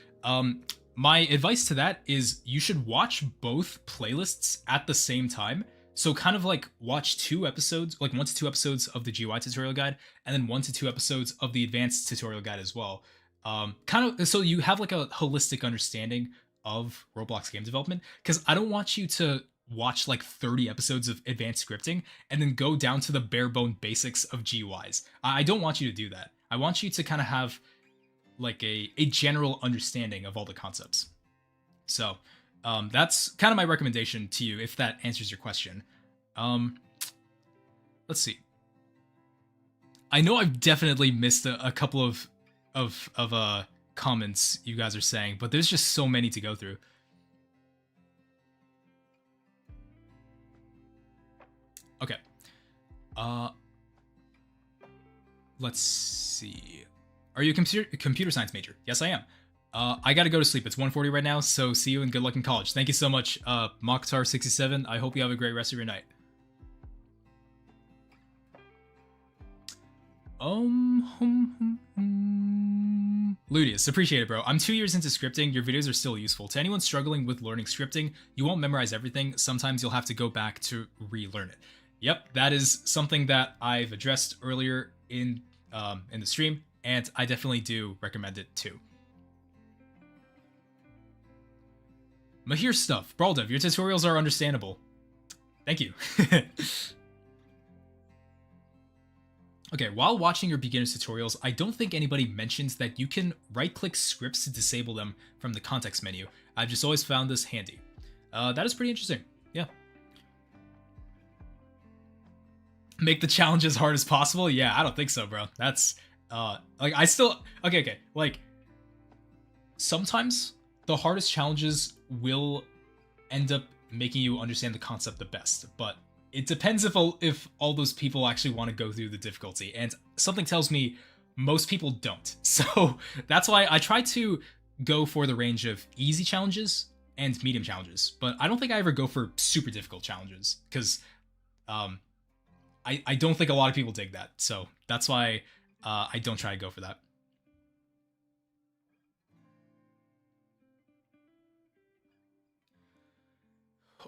My advice to that is you should watch both playlists at the same time. So kind of like watch 2 episodes, like 1 to 2 episodes of the GUI tutorial guide, and then 1 to 2 episodes of the advanced tutorial guide as well. Kind of so you have like a holistic understanding of Roblox game development, because I don't want you to watch like 30 episodes of advanced scripting and then go down to the bare bone basics of GUIs. I don't want you to do that. I want you to kind of have like a general understanding of all the concepts. So that's kind of my recommendation to you if that answers your question. Let's see. I know I've definitely missed a couple of comments you guys are saying, but there's just so many to go through. Okay. Let's see. Are you a computer science major? Yes, I am. I gotta go to sleep. It's 1:40 right now, so see you and good luck in college. Thank you so much, Mokhtar67. I hope you have a great rest of your night. Ludius, appreciate it, bro. I'm 2 years into scripting. Your videos are still useful. To anyone struggling with learning scripting, you won't memorize everything. Sometimes you'll have to go back to relearn it. Yep, that is something that I've addressed earlier in the stream, and I definitely do recommend it too. Mahir stuff. Braldev, your tutorials are understandable. Thank you. Okay, while watching your beginner's tutorials, I don't think anybody mentions that you can right-click scripts to disable them from the context menu. I've just always found this handy. That is pretty interesting. Yeah. Make the challenge as hard as possible? Yeah, I don't think so, bro. That's, like, I still... Okay, like, sometimes the hardest challenges will end up making you understand the concept the best, but it depends if all those people actually want to go through the difficulty, and something tells me most people don't. So that's why I try to go for the range of easy challenges and medium challenges, but I don't think I ever go for super difficult challenges, because I don't think a lot of people dig that. So that's why I don't try to go for that.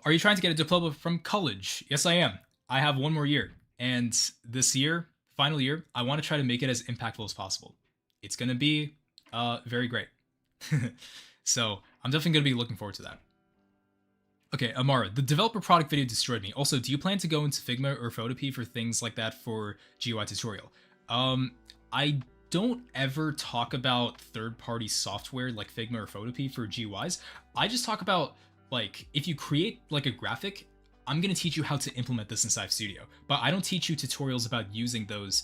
Are you trying to get a diploma from college? Yes, I am. I have 1 more year. And this year, final year, I want to try to make it as impactful as possible. It's going to be very great. So I'm definitely going to be looking forward to that. Okay, Amara, the developer product video destroyed me. Also, do you plan to go into Figma or Photopea for things like that for GUI tutorial? I don't ever talk about third-party software like Figma or Photopea for GUIs. I just talk about, like, if you create like a graphic, I'm going to teach you how to implement this inside Studio. But I don't teach you tutorials about using those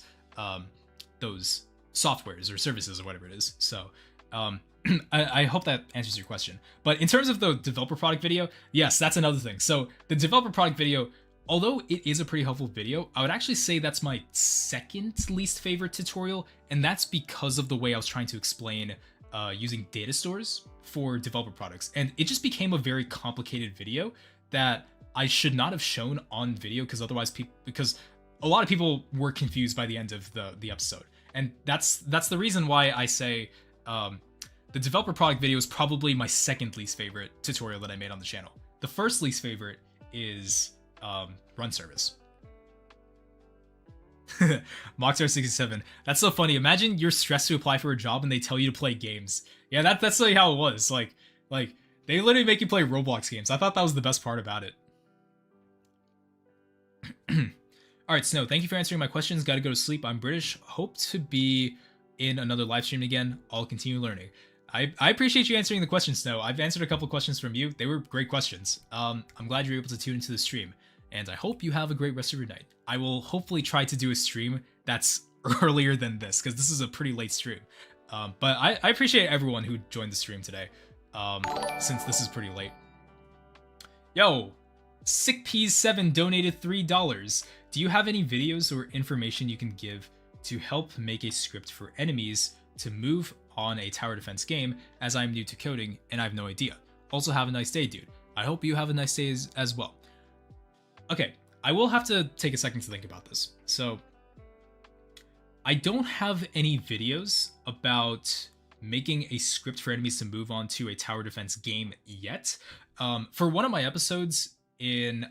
softwares or services or whatever it is. So I hope that answers your question. But in terms of the developer product video, yes, that's another thing. So the developer product video, although it is a pretty helpful video, I would actually say that's my second least favorite tutorial. And that's because of the way I was trying to explain using data stores for developer products. And it just became a very complicated video that I should not have shown on video, because otherwise because a lot of people were confused by the end of the episode. And that's the reason why I say The developer product video is probably my second least favorite tutorial that I made on the channel. The first least favorite is run service. Moxar67. That's so funny. Imagine you're stressed to apply for a job and they tell you to play games. Yeah, that's like how it was. Like they literally make you play Roblox games. I thought that was the best part about it. Alright, Snow, thank you for answering my questions. Gotta go to sleep. I'm British. Hope to be in another live stream again. I'll continue learning. I appreciate you answering the questions, Snow. I've answered a couple questions from you. They were great questions. I'm glad you're able to tune into the stream. And I hope you have a great rest of your night. I will hopefully try to do a stream that's earlier than this, because this is a pretty late stream. But I appreciate everyone who joined the stream today, since this is pretty late. Yo, SickPeas7 donated $3. Do you have any videos or information you can give to help make a script for enemies to move on a tower defense game, as I'm new to coding and I have no idea? Also, have a nice day, dude. I hope you have a nice day as well. Okay, I will have to take a second to think about this. So, I don't have any videos about making a script for enemies to move on to a tower defense game yet. For one of my episodes I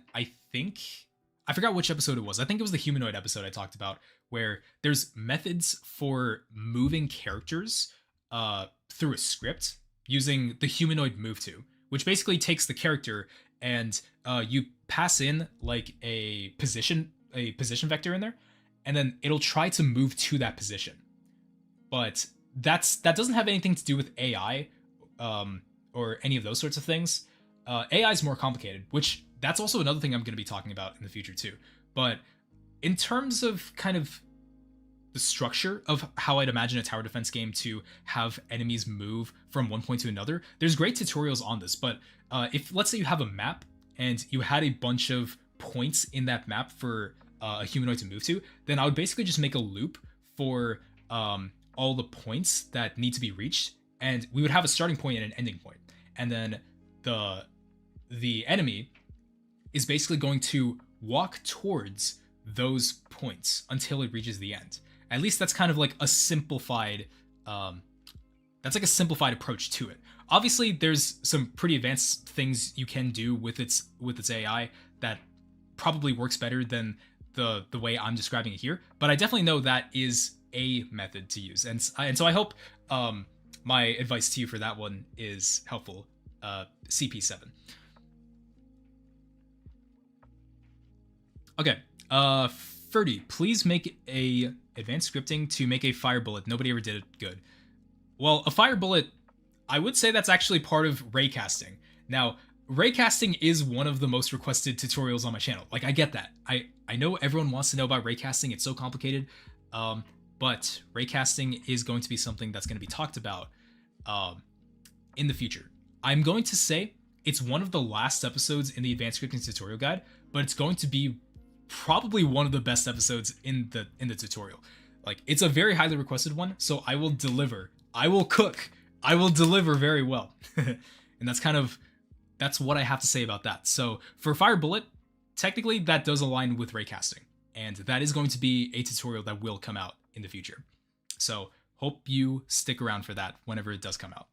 forgot which episode it was. I think it was the humanoid episode I talked about, where there's methods for moving characters through a script using the humanoid move to, which basically takes the character and you pass in like a position vector in there, and then it'll try to move to that position. But that doesn't have anything to do with AI or any of those sorts of things. AI is more complicated, which that's also another thing I'm going to be talking about in the future too. But in terms of kind of the structure of how I'd imagine a tower defense game to have enemies move from one point to another, there's great tutorials on this. But if, let's say, you have a map and you had a bunch of points in that map for a humanoid to move to, then I would basically just make a loop for all the points that need to be reached, and we would have a starting point and an ending point. And then the enemy is basically going to walk towards those points until it reaches the end. At least that's kind of like a simplified approach to it. Obviously, there's some pretty advanced things you can do with its AI that probably works better than the way I'm describing it here, but I definitely know that is a method to use, and so I hope my advice to you for that one is helpful, CP7. Okay, Ferdy, please make a advanced scripting to make a fire bullet. Nobody ever did it good. Well, a fire bullet, I would say that's actually part of raycasting. Now, raycasting is one of the most requested tutorials on my channel. Like, I get that. I know everyone wants to know about raycasting. It's so complicated. But raycasting is going to be something that's going to be talked about in the future. I'm going to say it's one of the last episodes in the advanced scripting tutorial guide, but it's going to be probably one of the best episodes in the tutorial. Like, it's a very highly requested one, so I will deliver. I will cook. I will deliver very well. And that's what I have to say about that. So for Fire Bullet, technically that does align with raycasting, and that is going to be a tutorial that will come out in the future. So hope you stick around for that whenever it does come out.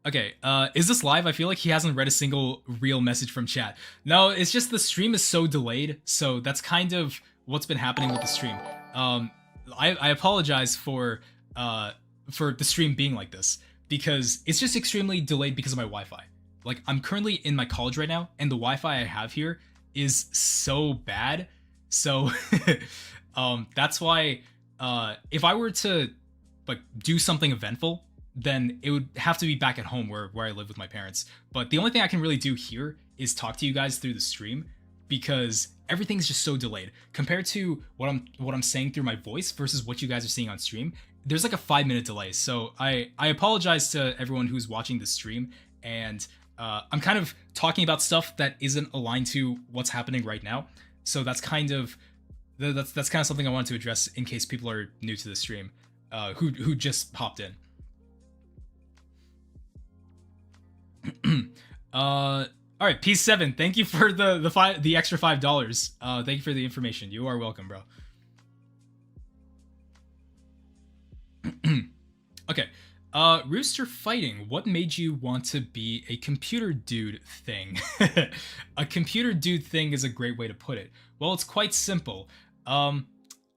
Okay, is this live? I feel like he hasn't read a single real message from chat. No, it's just the stream is so delayed, so that's kind of what's been happening with the stream. I apologize for the stream being like this, because it's just extremely delayed because of my Wi-Fi. Like, I'm currently in my college right now, and the Wi-Fi I have here is so bad. So that's why if I were to like do something eventful, then it would have to be back at home where I live with my parents. But the only thing I can really do here is talk to you guys through the stream, because everything's just so delayed compared to what I'm saying through my voice versus what you guys are seeing on stream. There's like a 5-minute delay. So I apologize to everyone who's watching the stream, and I'm kind of talking about stuff that isn't aligned to what's happening right now. So that's kind of something I wanted to address in case people are new to the stream, who just popped in. All right, P7, thank you for the extra $5. Thank you for the information. You are welcome, bro. Okay. Rooster Fighting, what made you want to be a computer dude thing? A computer dude thing is a great way to put it. Well, it's quite simple. Um,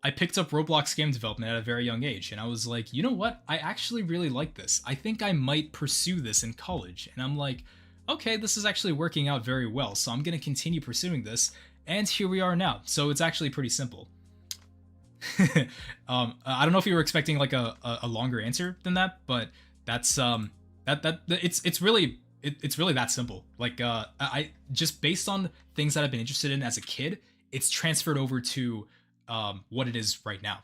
I picked up Roblox game development at a very young age, and I was like, you know what? I actually really like this. I think I might pursue this in college. And I'm like, okay, this is actually working out very well, so I'm going to continue pursuing this. And here we are now. So it's actually pretty simple. I don't know if you were expecting like a longer answer than that, but that's it's really it's really that simple. Like I just based on things that I've been interested in as a kid, it's transferred over to what it is right now,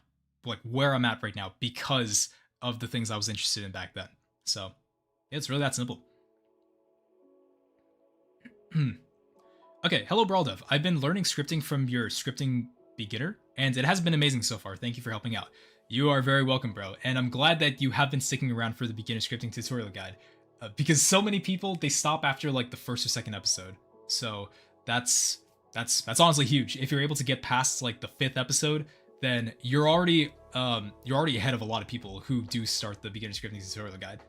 like where I'm at right now because of the things I was interested in back then. So it's really that simple. Okay, hello Brawldev. I've been learning scripting from your scripting beginner, and it has been amazing so far. Thank you for helping out. You are very welcome, bro. And I'm glad that you have been sticking around for the beginner scripting tutorial guide, because so many people they stop after like the first or second episode. So that's honestly huge. If you're able to get past like the fifth episode, then you're already ahead of a lot of people who do start the beginner scripting tutorial guide.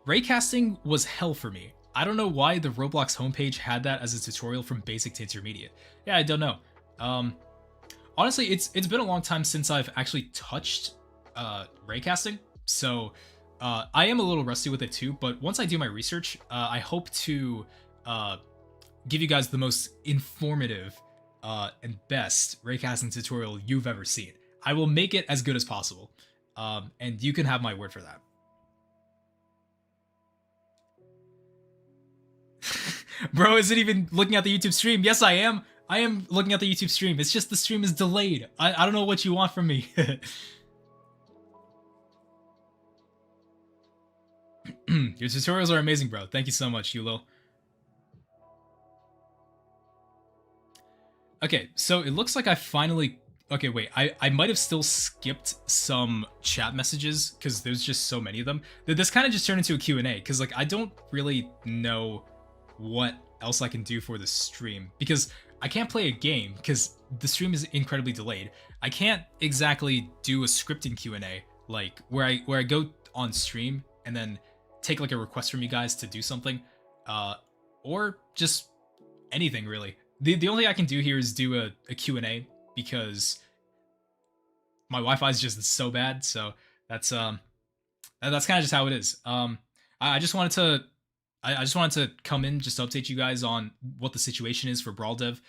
Raycasting was hell for me. I don't know why the Roblox homepage had that as a tutorial from basic to intermediate. Yeah, I don't know. Honestly, it's been a long time since I've actually touched raycasting, so I am a little rusty with it too. But once I do my research, I hope to give you guys the most informative and best raycasting tutorial you've ever seen. I will make it as good as possible, and you can have my word for that. Bro, is it even looking at the YouTube stream? Yes, I am. I am looking at the YouTube stream. It's just the stream is delayed. I don't know what you want from me. Your tutorials are amazing, bro. Thank you so much, Yulo. Okay, so it looks like I finally... Okay, wait. I might have still skipped some chat messages because there's just so many of them. This kind of just turned into a Q&A because like I don't really know what else I can do for the stream because I can't play a game because the stream is incredibly delayed. I can't exactly do a scripting Q&A like where I go on stream and then take like a request from you guys to do something or just anything really. The only thing I can do here is do a Q&A because my Wi-Fi is just so bad, so that's kind of just how it is. I just wanted to I just wanted to come in just to update you guys on what the situation is for Brawldev,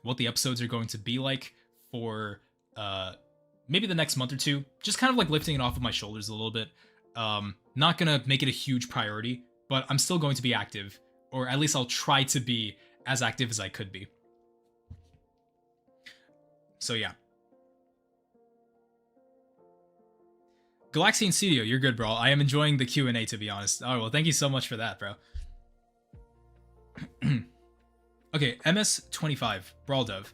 what the episodes are going to be like for maybe the next month or two. Just kind of like lifting it off of my shoulders a little bit. Not gonna make it a huge priority, but I'm still going to be active, or at least I'll try to be as active as I could be. So yeah. Galaxian Studio, you're good, bro. I am enjoying the Q&A, to be honest. Oh, well, thank you so much for that, bro. Okay, MS25, Brawldev.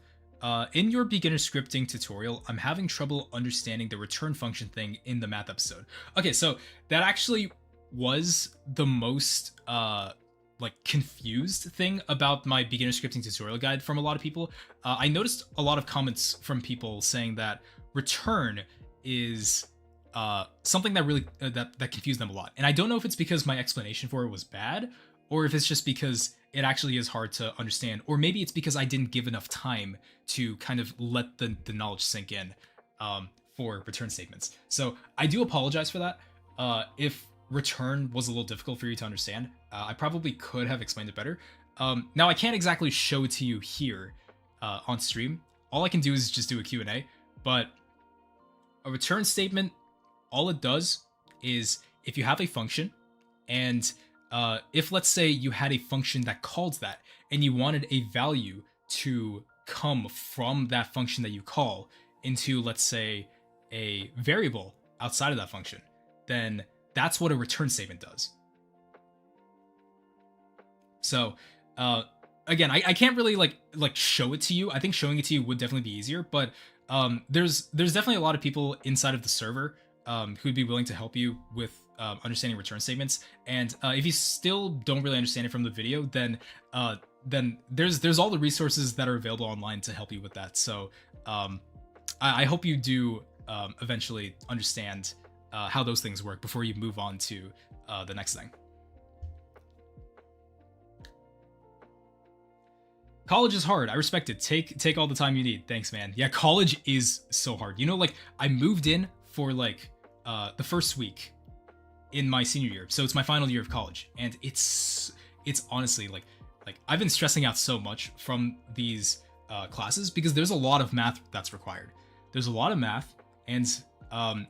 In your beginner scripting tutorial, I'm having trouble understanding the return function thing in the math episode. Okay, so that actually was the most like confused thing about my beginner scripting tutorial guide from a lot of people. I noticed a lot of comments from people saying that return is something that really that confused them a lot. And I don't know if it's because my explanation for it was bad, or if it's just because it actually is hard to understand, or maybe it's because I didn't give enough time to kind of let the knowledge sink in for return statements. So I do apologize for that. If return was a little difficult for you to understand, I probably could have explained it better. Now I can't exactly show it to you here on stream. All I can do is just do a Q&A, but a return statement, all it does is if you have a function and if let's say you had a function that called that and you wanted a value to come from that function that you call into, let's say, a variable outside of that function, then that's what a return statement does. So again, I can't really like show it to you. I think showing it to you would definitely be easier, but there's definitely a lot of people inside of the server who'd be willing to help you with understanding return statements. And if you still don't really understand it from the video, then there's all the resources that are available online to help you with that. So I hope you do eventually understand how those things work before you move on to the next thing. College is hard. I respect it. Take all the time you need. Thanks, man. Yeah, college is so hard. You know, like I moved in for like the first week in my senior year, so it's my final year of college, and it's honestly like I've been stressing out so much from these classes because there's a lot of math that's required. There's a lot of math, and a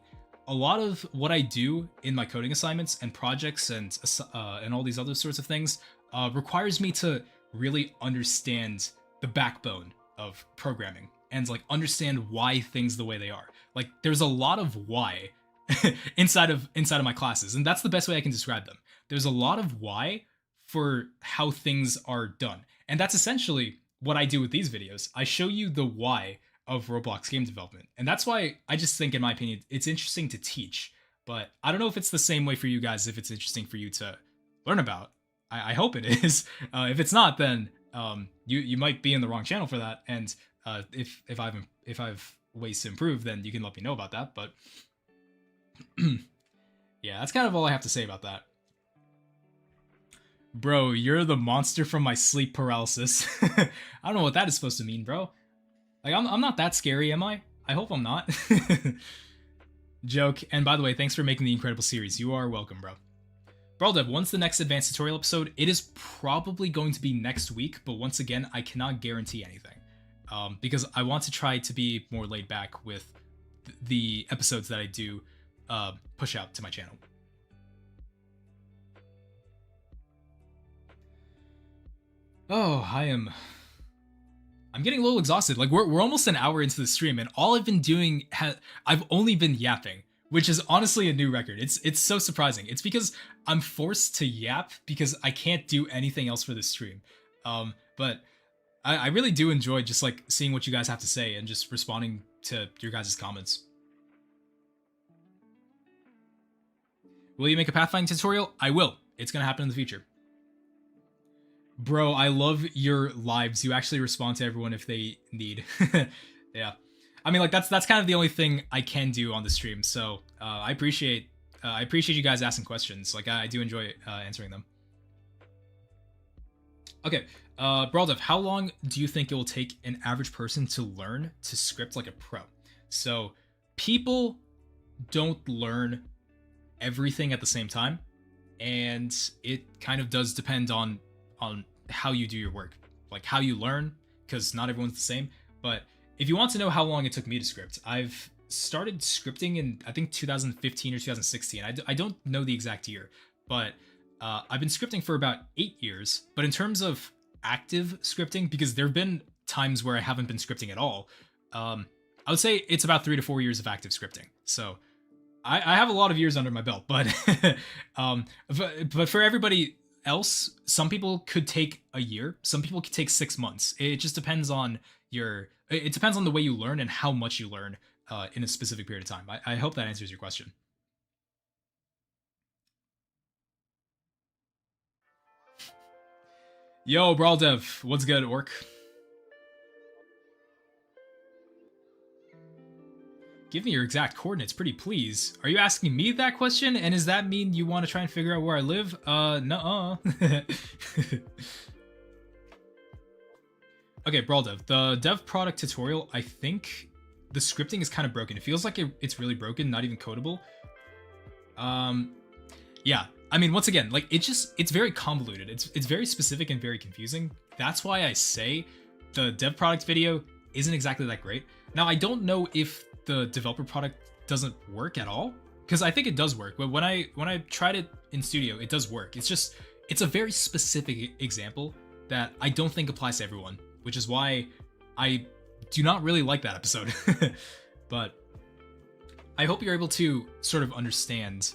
lot of what I do in my coding assignments and projects and all these other sorts of things requires me to really understand the backbone of programming and like understand why things the way they are. Like there's a lot of why inside of my classes, and that's the best way I can describe them. There's a lot of why for how things are done, and that's essentially what I do with these videos. I show you the why of Roblox game development, and that's why I just think, in my opinion, it's interesting to teach. But I don't know if it's the same way for you guys, if it's interesting for you to learn about. I hope it is. If it's not, then you might be in the wrong channel for that. And if I've ways to improve, then you can let me know about that. But yeah, that's kind of all I have to say about that. Bro, you're the monster from my sleep paralysis. I don't know what that is supposed to mean, bro. Like I'm not that scary, am I? I hope I'm not. Joke. And by the way, thanks for making the incredible series. You are welcome, bro. Braldev, when's the next advanced tutorial episode? It is probably going to be next week, but once again, I cannot guarantee anything. Because I want to try to be more laid back with the episodes that I do push out to my channel. Oh, I'm getting a little exhausted. Like we're almost an hour into the stream, and all I've been doing I've only been yapping, which is honestly a new record. It's so surprising. It's because I'm forced to yap because I can't do anything else for this stream. But I really do enjoy just like seeing what you guys have to say and just responding to your guys' comments. Will you make a pathfinding tutorial? I will. It's gonna happen in the future. Bro, I love your lives. You actually respond to everyone if they need. Yeah. I mean, like that's kind of the only thing I can do on the stream. So I appreciate you guys asking questions. Like I do enjoy answering them. Okay, Braldev, how long do you think it will take an average person to learn to script like a pro? So people don't learn everything at the same time, and it kind of does depend on how you do your work, like how you learn, because not everyone's the same. But if you want to know how long it took me to script, I've started scripting in I think 2015 or 2016. I don't know the exact year, but I've been scripting for about 8 years. But in terms of active scripting, because there have been times where I haven't been scripting at all, I would say it's about 3 to 4 years of active scripting. So I have a lot of years under my belt, but but for everybody else, some people could take a year, some people could take 6 months. It just depends on it depends on the way you learn and how much you learn in a specific period of time. I hope that answers your question. Yo, Braldev, what's good, Orc? Give me your exact coordinates, pretty please. Are you asking me that question? And does that mean you want to try and figure out where I live? Nuh-uh. Okay, Braldev, the dev product tutorial, I think the scripting is kind of broken. It feels like it's really broken, not even codable. Yeah, I mean, once again, like it's very convoluted. It's very specific and very confusing. That's why I say the dev product video isn't exactly that great. Now, I don't know if the developer product doesn't work at all, because I think it does work. But when I tried it in studio, it does work. It's a very specific example that I don't think applies to everyone, which is why I do not really like that episode. But I hope you're able to sort of understand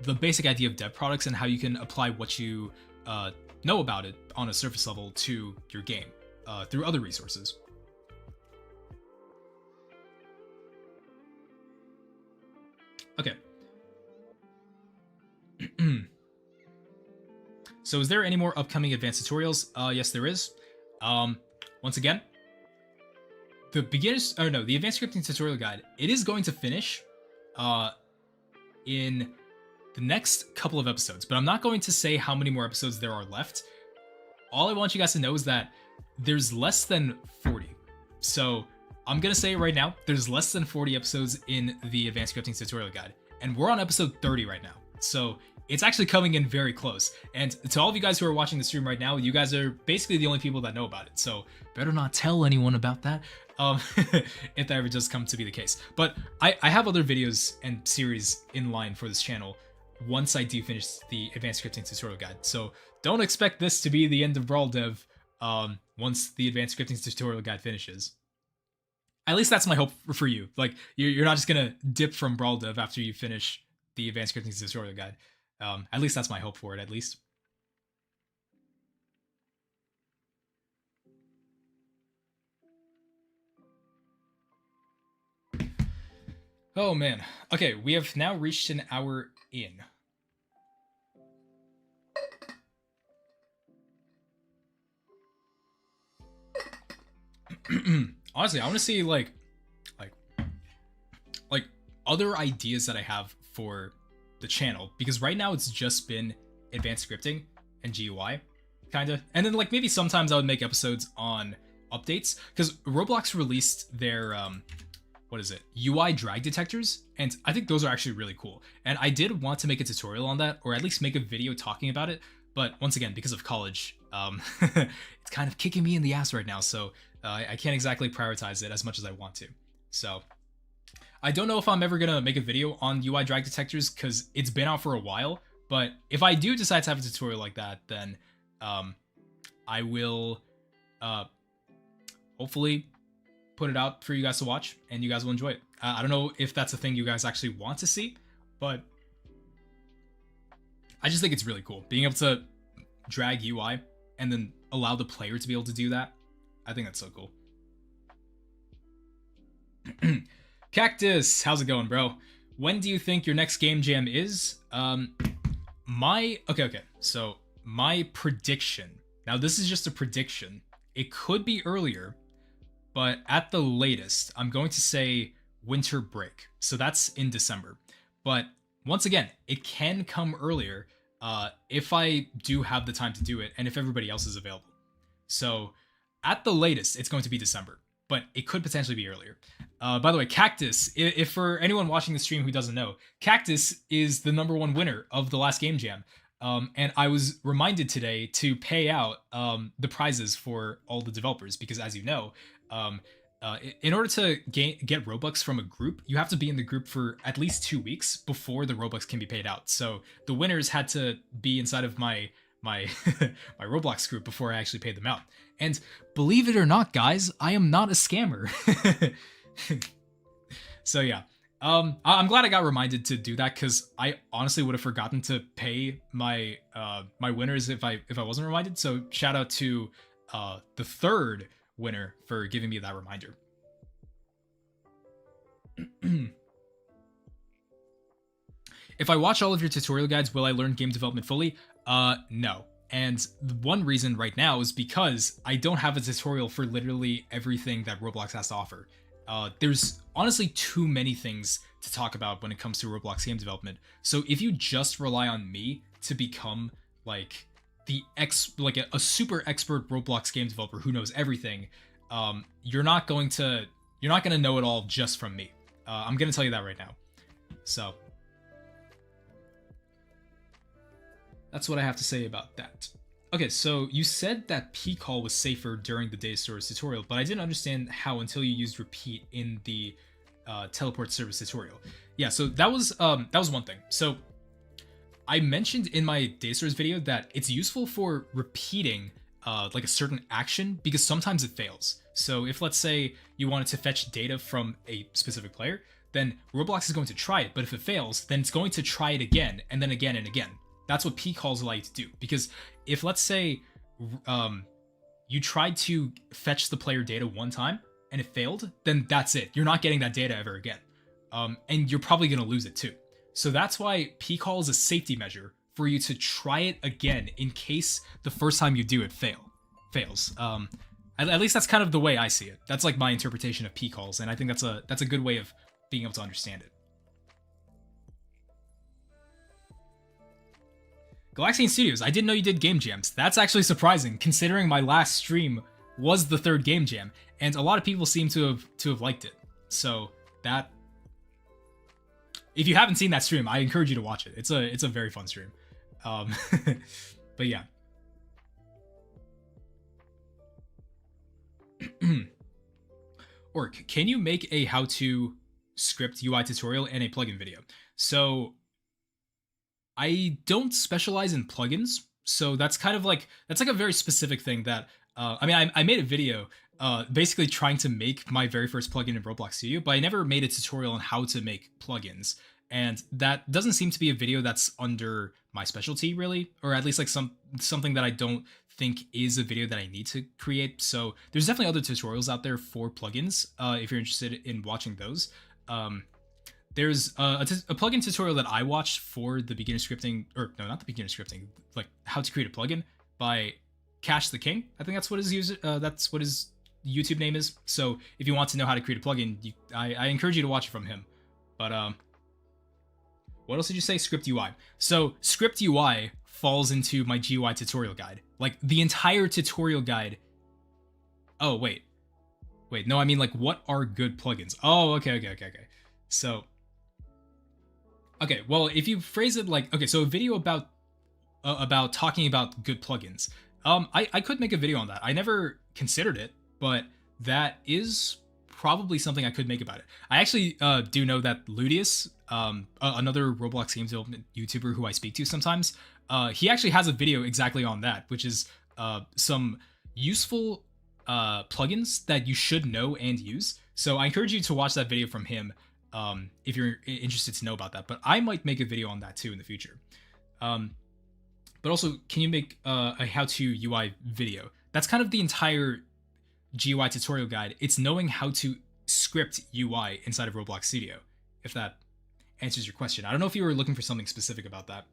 the basic idea of dev products and how you can apply what you know about it on a surface level to your game through other resources. Okay. So is there any more upcoming advanced tutorials? Yes, there is. Once again, the beginners, or no, the advanced scripting tutorial guide, it is going to finish in the next couple of episodes, but I'm not going to say how many more episodes there are left. All I want you guys to know is that there's less than 40. So I'm going to say it right now, there's less than 40 episodes in the advanced scripting tutorial guide, and we're on episode 30 right now. So it's actually coming in very close. And to all of you guys who are watching the stream right now, you guys are basically the only people that know about it. So better not tell anyone about that. If that ever does come to be the case. But I have other videos and series in line for this channel once I do finish the advanced scripting tutorial guide. So don't expect this to be the end of Brawl Dev once the advanced scripting tutorial guide finishes. At least that's my hope for you. Like, you're not just gonna dip from Brawl Dev after you finish the advanced scripting tutorial guide. At least that's my hope for it, at least. Oh man. Okay, we have now reached an hour in. Honestly, I want to see like other ideas that I have for the channel, because right now it's just been advanced scripting and GUI, kind of, and then like maybe sometimes I would make episodes on updates, because Roblox released their what is it, UI drag detectors, and I think those are actually really cool, and I did want to make a tutorial on that, or at least make a video talking about it, but once again, because of college, it's kind of kicking me in the ass right now, so I can't exactly prioritize it as much as I want to. So I don't know if I'm ever gonna make a video on UI drag detectors, because it's been out for a while, but if I do decide to have a tutorial like that, then I will hopefully put it out for you guys to watch, and you guys will enjoy it. I don't know if that's a thing you guys actually want to see, but I just think it's really cool being able to drag UI and then allow the player to be able to do that. I think that's so cool. Cactus, how's it going, bro? When do you think your next game jam is? Okay. So my prediction. Now this is just a prediction. It could be earlier, but at the latest, I'm going to say winter break. So that's in December. But once again, it can come earlier if I do have the time to do it and if everybody else is available. So at the latest, it's going to be December, but it could potentially be earlier. By the way, Cactus, if for anyone watching the stream who doesn't know, Cactus is the #1 winner of the last Game Jam. And I was reminded today to pay out the prizes for all the developers, because as you know, in order to get Robux from a group, you have to be in the group for at least 2 weeks before the Robux can be paid out. So the winners had to be inside of my my Roblox group before I actually paid them out. And believe it or not, guys, I am not a scammer. So yeah, I'm glad I got reminded to do that, because I honestly would have forgotten to pay my my winners if I wasn't reminded. So shout out to the third winner for giving me that reminder. If I watch all of your tutorial guides, will I learn game development fully? No. And one reason right now is because I don't have a tutorial for literally everything that Roblox has to offer. There's honestly too many things to talk about when it comes to Roblox game development. So if you just rely on me to become like a super expert Roblox game developer who knows everything, you're not gonna know it all just from me. I'm gonna tell you that right now. So that's what I have to say about that. Okay, so you said that pcall was safer during the data storage tutorial, but I didn't understand how until you used repeat in the teleport service tutorial. Yeah, so that was one thing. So I mentioned in my data storage video that it's useful for repeating like a certain action, because sometimes it fails. So if, let's say, you wanted to fetch data from a specific player, then Roblox is going to try it, but if it fails, then it's going to try it again, and then again and again. That's what pcalls allow you to do. Because if, let's say, you tried to fetch the player data one time and it failed, then that's it. You're not getting that data ever again. And you're probably going to lose it too. So that's why pcall is a safety measure for you to try it again in case the first time you do it fails. At least that's kind of the way I see it. That's like my interpretation of P calls, and I think that's a good way of being able to understand it. Galaxian Studios, I didn't know you did game jams. That's actually surprising, considering my last stream was the third game jam, and a lot of people seem to have liked it. So that, if you haven't seen that stream, I encourage you to watch it. It's a very fun stream. But yeah. Orc, can you make a how-to script UI tutorial and a plugin video? So I don't specialize in plugins, so that's kind of like a very specific thing that I mean, I made a video basically trying to make my very first plugin in Roblox Studio, but I never made a tutorial on how to make plugins. And that doesn't seem to be a video that's under my specialty, really, or at least like something that I don't think is a video that I need to create. So there's definitely other tutorials out there for plugins if you're interested in watching those. There's a plugin tutorial that I watched for the beginner scripting, or no, not the beginner scripting, like how to create a plugin by Cash the King. I think that's what his YouTube name is. So if you want to know how to create a plugin, I encourage you to watch it from him. But what else did you say? Script UI. So Script UI falls into my GUI tutorial guide. Like the entire tutorial guide. Oh, wait. No, I mean like what are good plugins? Oh, okay. So, okay, well, if you phrase it like, okay, so a video about talking about good plugins. I could make a video on that. I never considered it, but that is probably something I could make about it. I actually do know that Ludius, another Roblox games development YouTuber who I speak to sometimes, he actually has a video exactly on that, which is some useful plugins that you should know and use. So I encourage you to watch that video from him if you're interested to know about that. But I might make a video on that too in the future. But also, can you make a how-to UI video? That's kind of the entire GUI tutorial guide. It's knowing how to script UI inside of Roblox Studio, if that answers your question. I don't know if you were looking for something specific about that.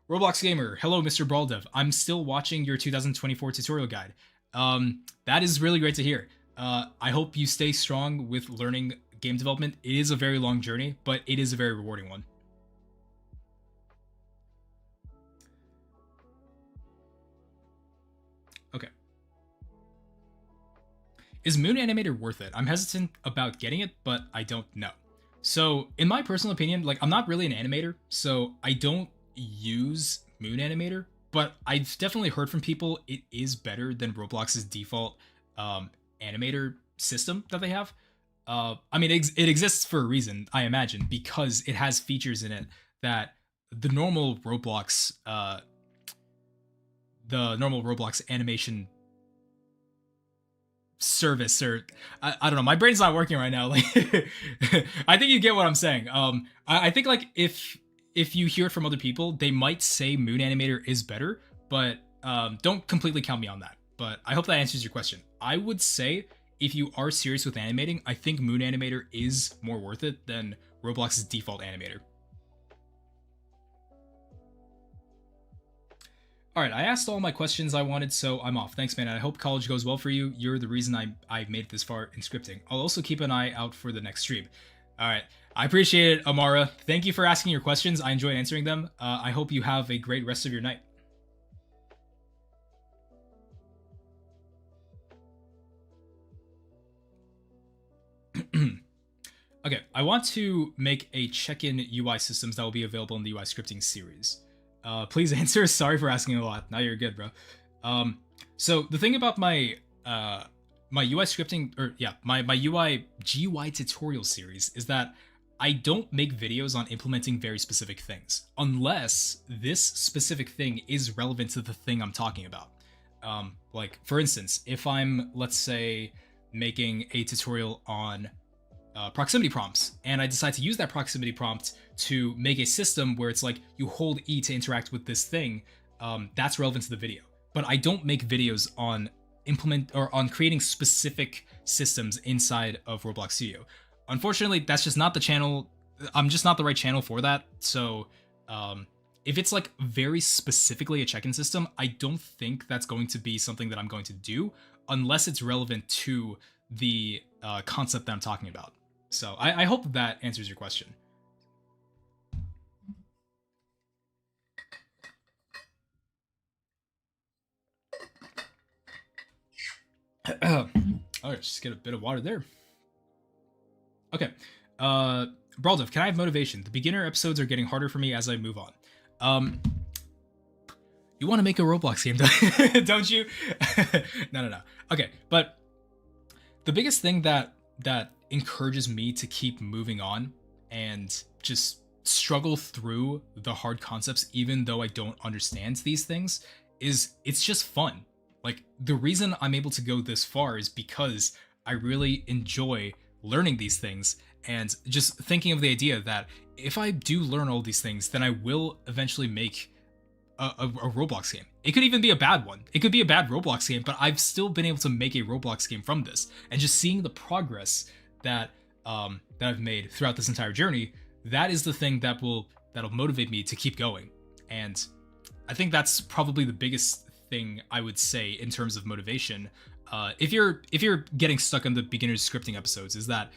Roblox Gamer, hello, Mr. Braldev. I'm still watching your 2024 tutorial guide. That is really great to hear. I hope you stay strong with learning game development. It is a very long journey, but it is a very rewarding one. Okay. Is Moon Animator worth it? I'm hesitant about getting it, but I don't know. So, in my personal opinion, like, I'm not really an animator, so I don't use Moon Animator, but I've definitely heard from people it is better than Roblox's default animator system that they have. I mean, it exists for a reason, I imagine, because it has features in it that the normal Roblox animation service, or I don't know, my brain's not working right now. Like, I think you get what I'm saying. I think like if you hear it from other people, they might say Moon Animator is better, but don't completely count me on that. But I hope that answers your question. I would say if you are serious with animating, I think Moon Animator is more worth it than Roblox's default animator. All right, I asked all my questions I wanted, so I'm off. Thanks, man. I hope college goes well for you. You're the reason I've made it this far in scripting. I'll also keep an eye out for the next stream. All right, I appreciate it, Amara. Thank you for asking your questions. I enjoyed answering them. I hope you have a great rest of your night. Okay, I want to make a check-in UI systems that will be available in the UI scripting series. Please answer. Sorry for asking a lot. Now you're good, bro. So the thing about my my UI scripting, or yeah, my UI GUI tutorial series is that I don't make videos on implementing very specific things unless this specific thing is relevant to the thing I'm talking about. Like for instance, if I'm, let's say, making a tutorial on proximity prompts, and I decide to use that proximity prompt to make a system where it's like you hold E to interact with this thing, that's relevant to the video. But I don't make videos on on creating specific systems inside of Roblox Studio. Unfortunately, that's just not the channel. I'm just not the right channel for that. So if it's like very specifically a check-in system, I don't think that's going to be something that I'm going to do unless it's relevant to the concept that I'm talking about. So I hope that answers your question. Oh, just get a bit of water there. Okay. Braldov, can I have motivation? The beginner episodes are getting harder for me as I move on. You want to make a Roblox game, don't you? No. Okay, but the biggest thing that encourages me to keep moving on and just struggle through the hard concepts even though I don't understand these things is it's just fun. Like the reason I'm able to go this far is because I really enjoy learning these things and just thinking of the idea that if I do learn all these things, then I will eventually make a Roblox game. It could even be a bad one. It could be a bad Roblox game, but I've still been able to make a Roblox game from this. And just seeing the progress that that I've made throughout this entire journey, that is the thing that'll motivate me to keep going. And I think that's probably the biggest thing I would say in terms of motivation. If you're getting stuck on the beginner's scripting episodes, is that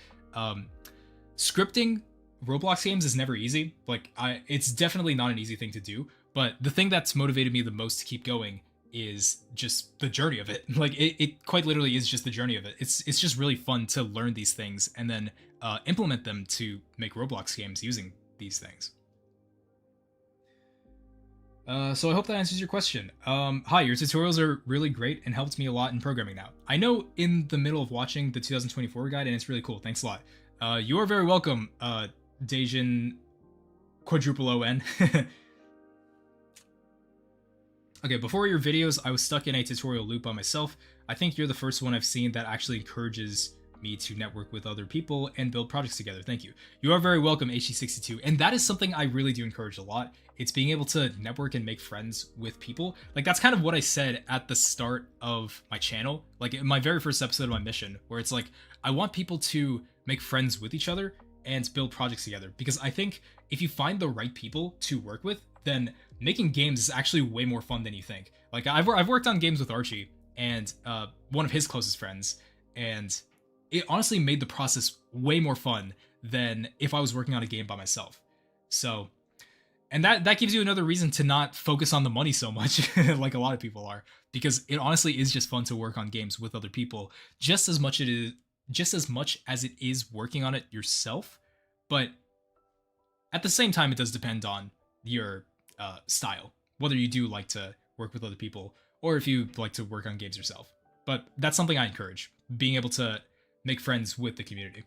scripting Roblox games is never easy. Like it's definitely not an easy thing to do. But the thing that's motivated me the most to keep going is just the journey of it. Like it quite literally is just the journey of it. It's just really fun to learn these things and then implement them to make Roblox games using these things. So I hope that answers your question. Hi, your tutorials are really great and helped me a lot in programming now. I know in the middle of watching the 2024 guide and it's really cool. Thanks a lot. You are very welcome, Dejin quadruple ON. Okay, before your videos, I was stuck in a tutorial loop by myself. I think you're the first one I've seen that actually encourages me to network with other people and build projects together. Thank you. You are very welcome, HE62. And that is something I really do encourage a lot. It's being able to network and make friends with people. Like that's kind of what I said at the start of my channel. Like in my very first episode of my mission, where it's like, I want people to make friends with each other and build projects together. Because I think if you find the right people to work with, then making games is actually way more fun than you think. Like I've worked on games with Archie and one of his closest friends, and it honestly made the process way more fun than if I was working on a game by myself. So, and that gives you another reason to not focus on the money so much, like a lot of people are, because it honestly is just fun to work on games with other people, just as much as it is working on it yourself. But at the same time, it does depend on your style, whether you do like to work with other people or if you like to work on games yourself. But that's something I encourage, being able to make friends with the community.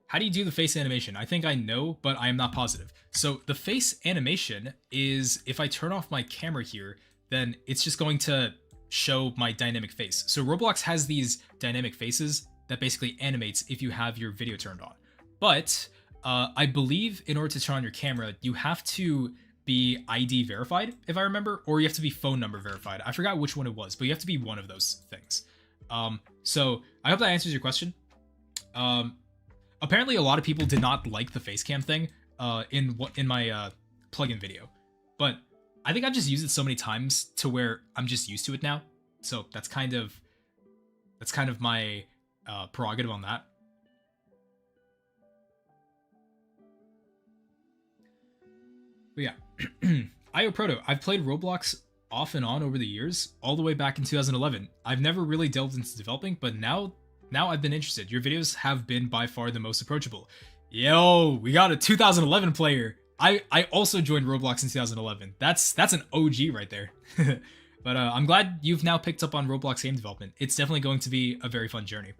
How do you do the face animation? I think I know, but I am not positive. So the face animation is, if I turn off my camera here, then it's just going to show my dynamic face. So Roblox has these dynamic faces that basically animates if you have your video turned on. But I believe in order to turn on your camera, you have to be ID verified, if I remember, or you have to be phone number verified. I forgot which one it was, but you have to be one of those things. So I hope that answers your question. Apparently a lot of people did not like the face cam thing in my plugin video, but I think I've just used it so many times to where I'm just used to it now. So that's kind of my prerogative on that. But yeah, IO Proto, I've played Roblox off and on over the years, all the way back in 2011. I've never really delved into developing, but now I've been interested. Your videos have been by far the most approachable. Yo, we got a 2011 player. I also joined Roblox in 2011. That's an OG right there. But I'm glad you've now picked up on Roblox game development. It's definitely going to be a very fun journey.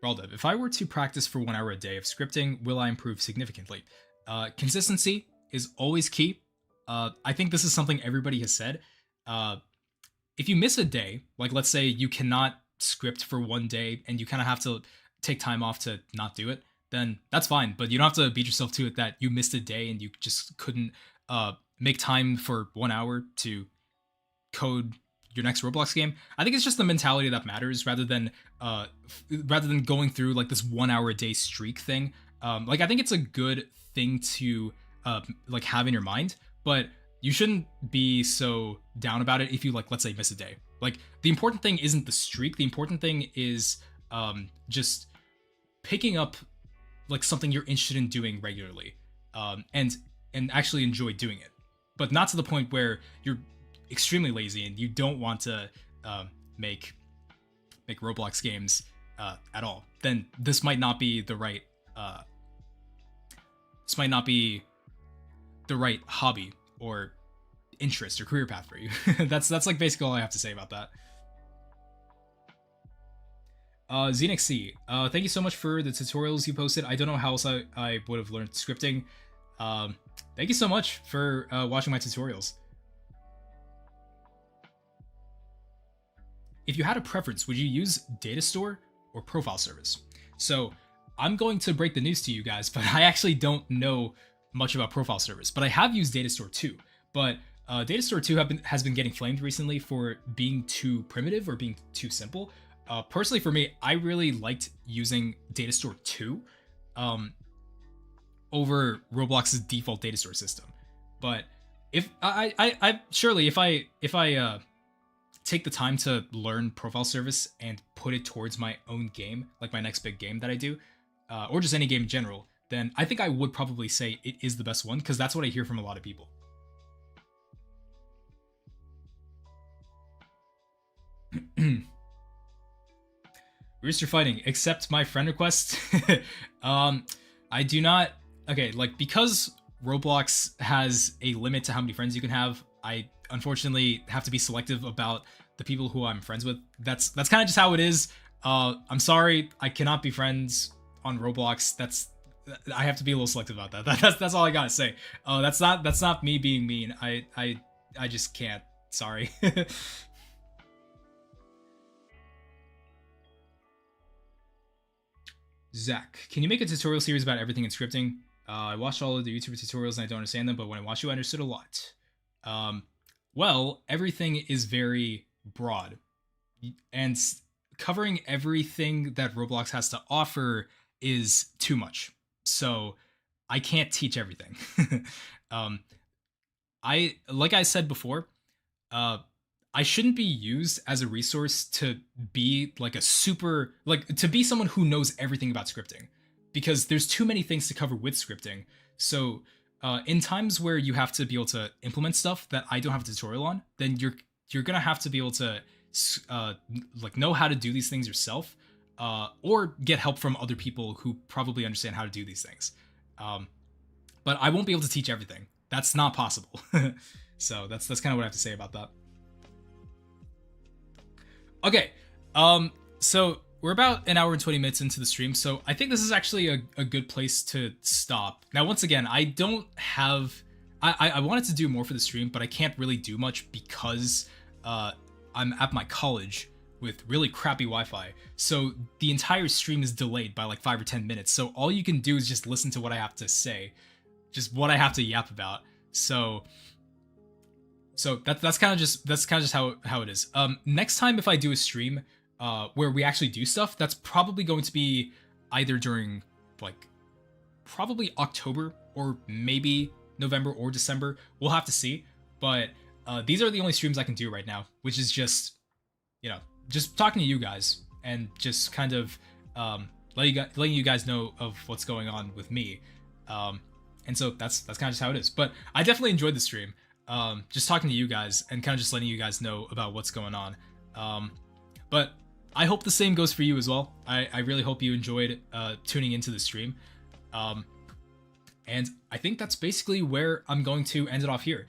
Raldev, if I were to practice for 1 hour a day of scripting, will I improve significantly? Consistency is always key. I think this is something everybody has said. If you miss a day, like let's say you cannot script for one day and you kind of have to take time off to not do it, then that's fine. But you don't have to beat yourself to it that you missed a day and you just couldn't make time for 1 hour to code your next Roblox game. I think it's just the mentality that matters rather than going through like this 1 hour a day streak thing. Like I think it's a good thing to like have in your mind, but you shouldn't be so down about it if you like, let's say, miss a day. Like the important thing isn't the streak. The important thing is just picking up like something you're interested in doing regularly, and actually enjoy doing it, but not to the point where you're extremely lazy and you don't want to make Roblox games at all. Then this might not be the right hobby or interest or career path for you. That's like basically all I have to say about that. Xenix C, thank you so much for the tutorials you posted. I don't know how else I would have learned scripting. Thank you so much for watching my tutorials. If you had a preference, would you use data store or profile service? So I'm going to break the news to you guys, but I actually don't know much about profile service, but I have used data store 2. But data store 2 has been getting flamed recently for being too primitive or being too simple. Personally, for me, I really liked using data store 2 over Roblox's default data store system. But if I surely if I take the time to learn profile service and put it towards my own game, like my next big game that I do, or just any game in general, then I think I would probably say it is the best one, because that's what I hear from a lot of people. Rooster fighting, accept my friend request. I do not. Okay, like because Roblox has a limit to how many friends you can have, I unfortunately have to be selective about the people who I'm friends with. That's kind of just how it is. I'm sorry, I cannot be friends on Roblox. I have to be a little selective about that. That's all I gotta say. That's not me being mean. I just can't. Sorry. Zach, can you make a tutorial series about everything in scripting? I watched all of the YouTube tutorials and I don't understand them, but when I watched you, I understood a lot. Well, everything is very broad, and covering everything that Roblox has to offer is too much. So I can't teach everything. Like I said before, I shouldn't be used as a resource to be like to be someone who knows everything about scripting, because there's too many things to cover with scripting. So in times where you have to be able to implement stuff that I don't have a tutorial on, then you're gonna have to be able to like know how to do these things yourself, or get help from other people who probably understand how to do these things. But I won't be able to teach everything. That's not possible. So that's kind of what I have to say about that. Okay, so we're about an hour and 20 minutes into the stream, so I think this is actually a good place to stop. Now, once again, I don't have... I wanted to do more for the stream, but I can't really do much because I'm at my college with really crappy Wi-Fi, so the entire stream is delayed by like 5 or 10 minutes, so all you can do is just listen to what I have to say, just what I have to yap about. So that's kind of just how it is. Next time if I do a stream where we actually do stuff, that's probably going to be either during like probably October or maybe November or December. We'll have to see. But these are the only streams I can do right now, which is just, just talking to you guys and just kind of letting you guys know of what's going on with me. And so that's kind of just how it is. But I definitely enjoyed the stream. Just talking to you guys and kind of just letting you guys know about what's going on. But I hope the same goes for you as well. I really hope you enjoyed tuning into the stream. And I think that's basically where I'm going to end it off here.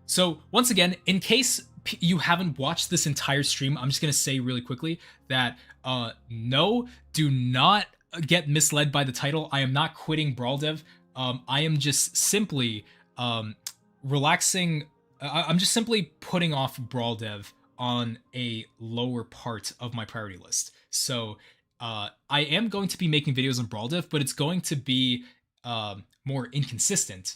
So once again, in case you haven't watched this entire stream, I'm just going to say really quickly that no, do not get misled by the title. I am not quitting Brawl Dev. I am just simply relaxing. I'm just simply putting off Brawl Dev on a lower part of my priority list. So I am going to be making videos on Brawl Diff, but it's going to be more inconsistent.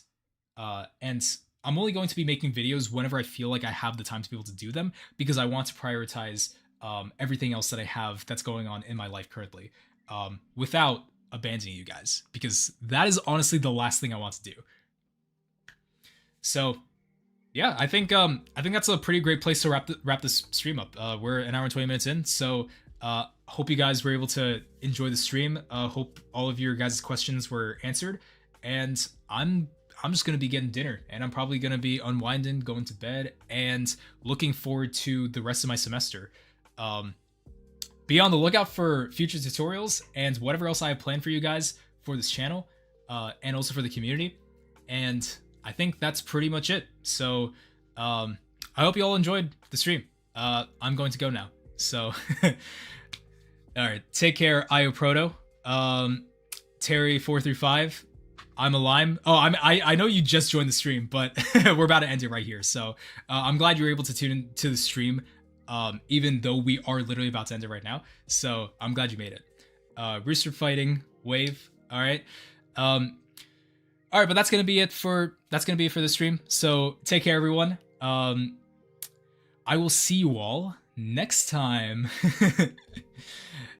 And I'm only going to be making videos whenever I feel like I have the time to be able to do them, because I want to prioritize everything else that I have that's going on in my life currently, without abandoning you guys, because that is honestly the last thing I want to do. So yeah, I think that's a pretty great place to wrap this stream up. We're an hour and 20 minutes in, so hope you guys were able to enjoy the stream. Hope all of your guys' questions were answered, and I'm just gonna be getting dinner, and I'm probably gonna be unwinding, going to bed, and looking forward to the rest of my semester. Be on the lookout for future tutorials and whatever else I have planned for you guys for this channel, and also for the community. And I think that's pretty much it. So I hope you all enjoyed the stream. I'm going to go now. So all right, take care, IoProto. Terry435. I'm a lime. Oh, I know you just joined the stream, but we're about to end it right here. So I'm glad you were able to tune in to the stream, even though we are literally about to end it right now. So I'm glad you made it. Rooster fighting wave. All right. All right, but that's gonna be it for this stream. So take care, everyone. I will see you all next time.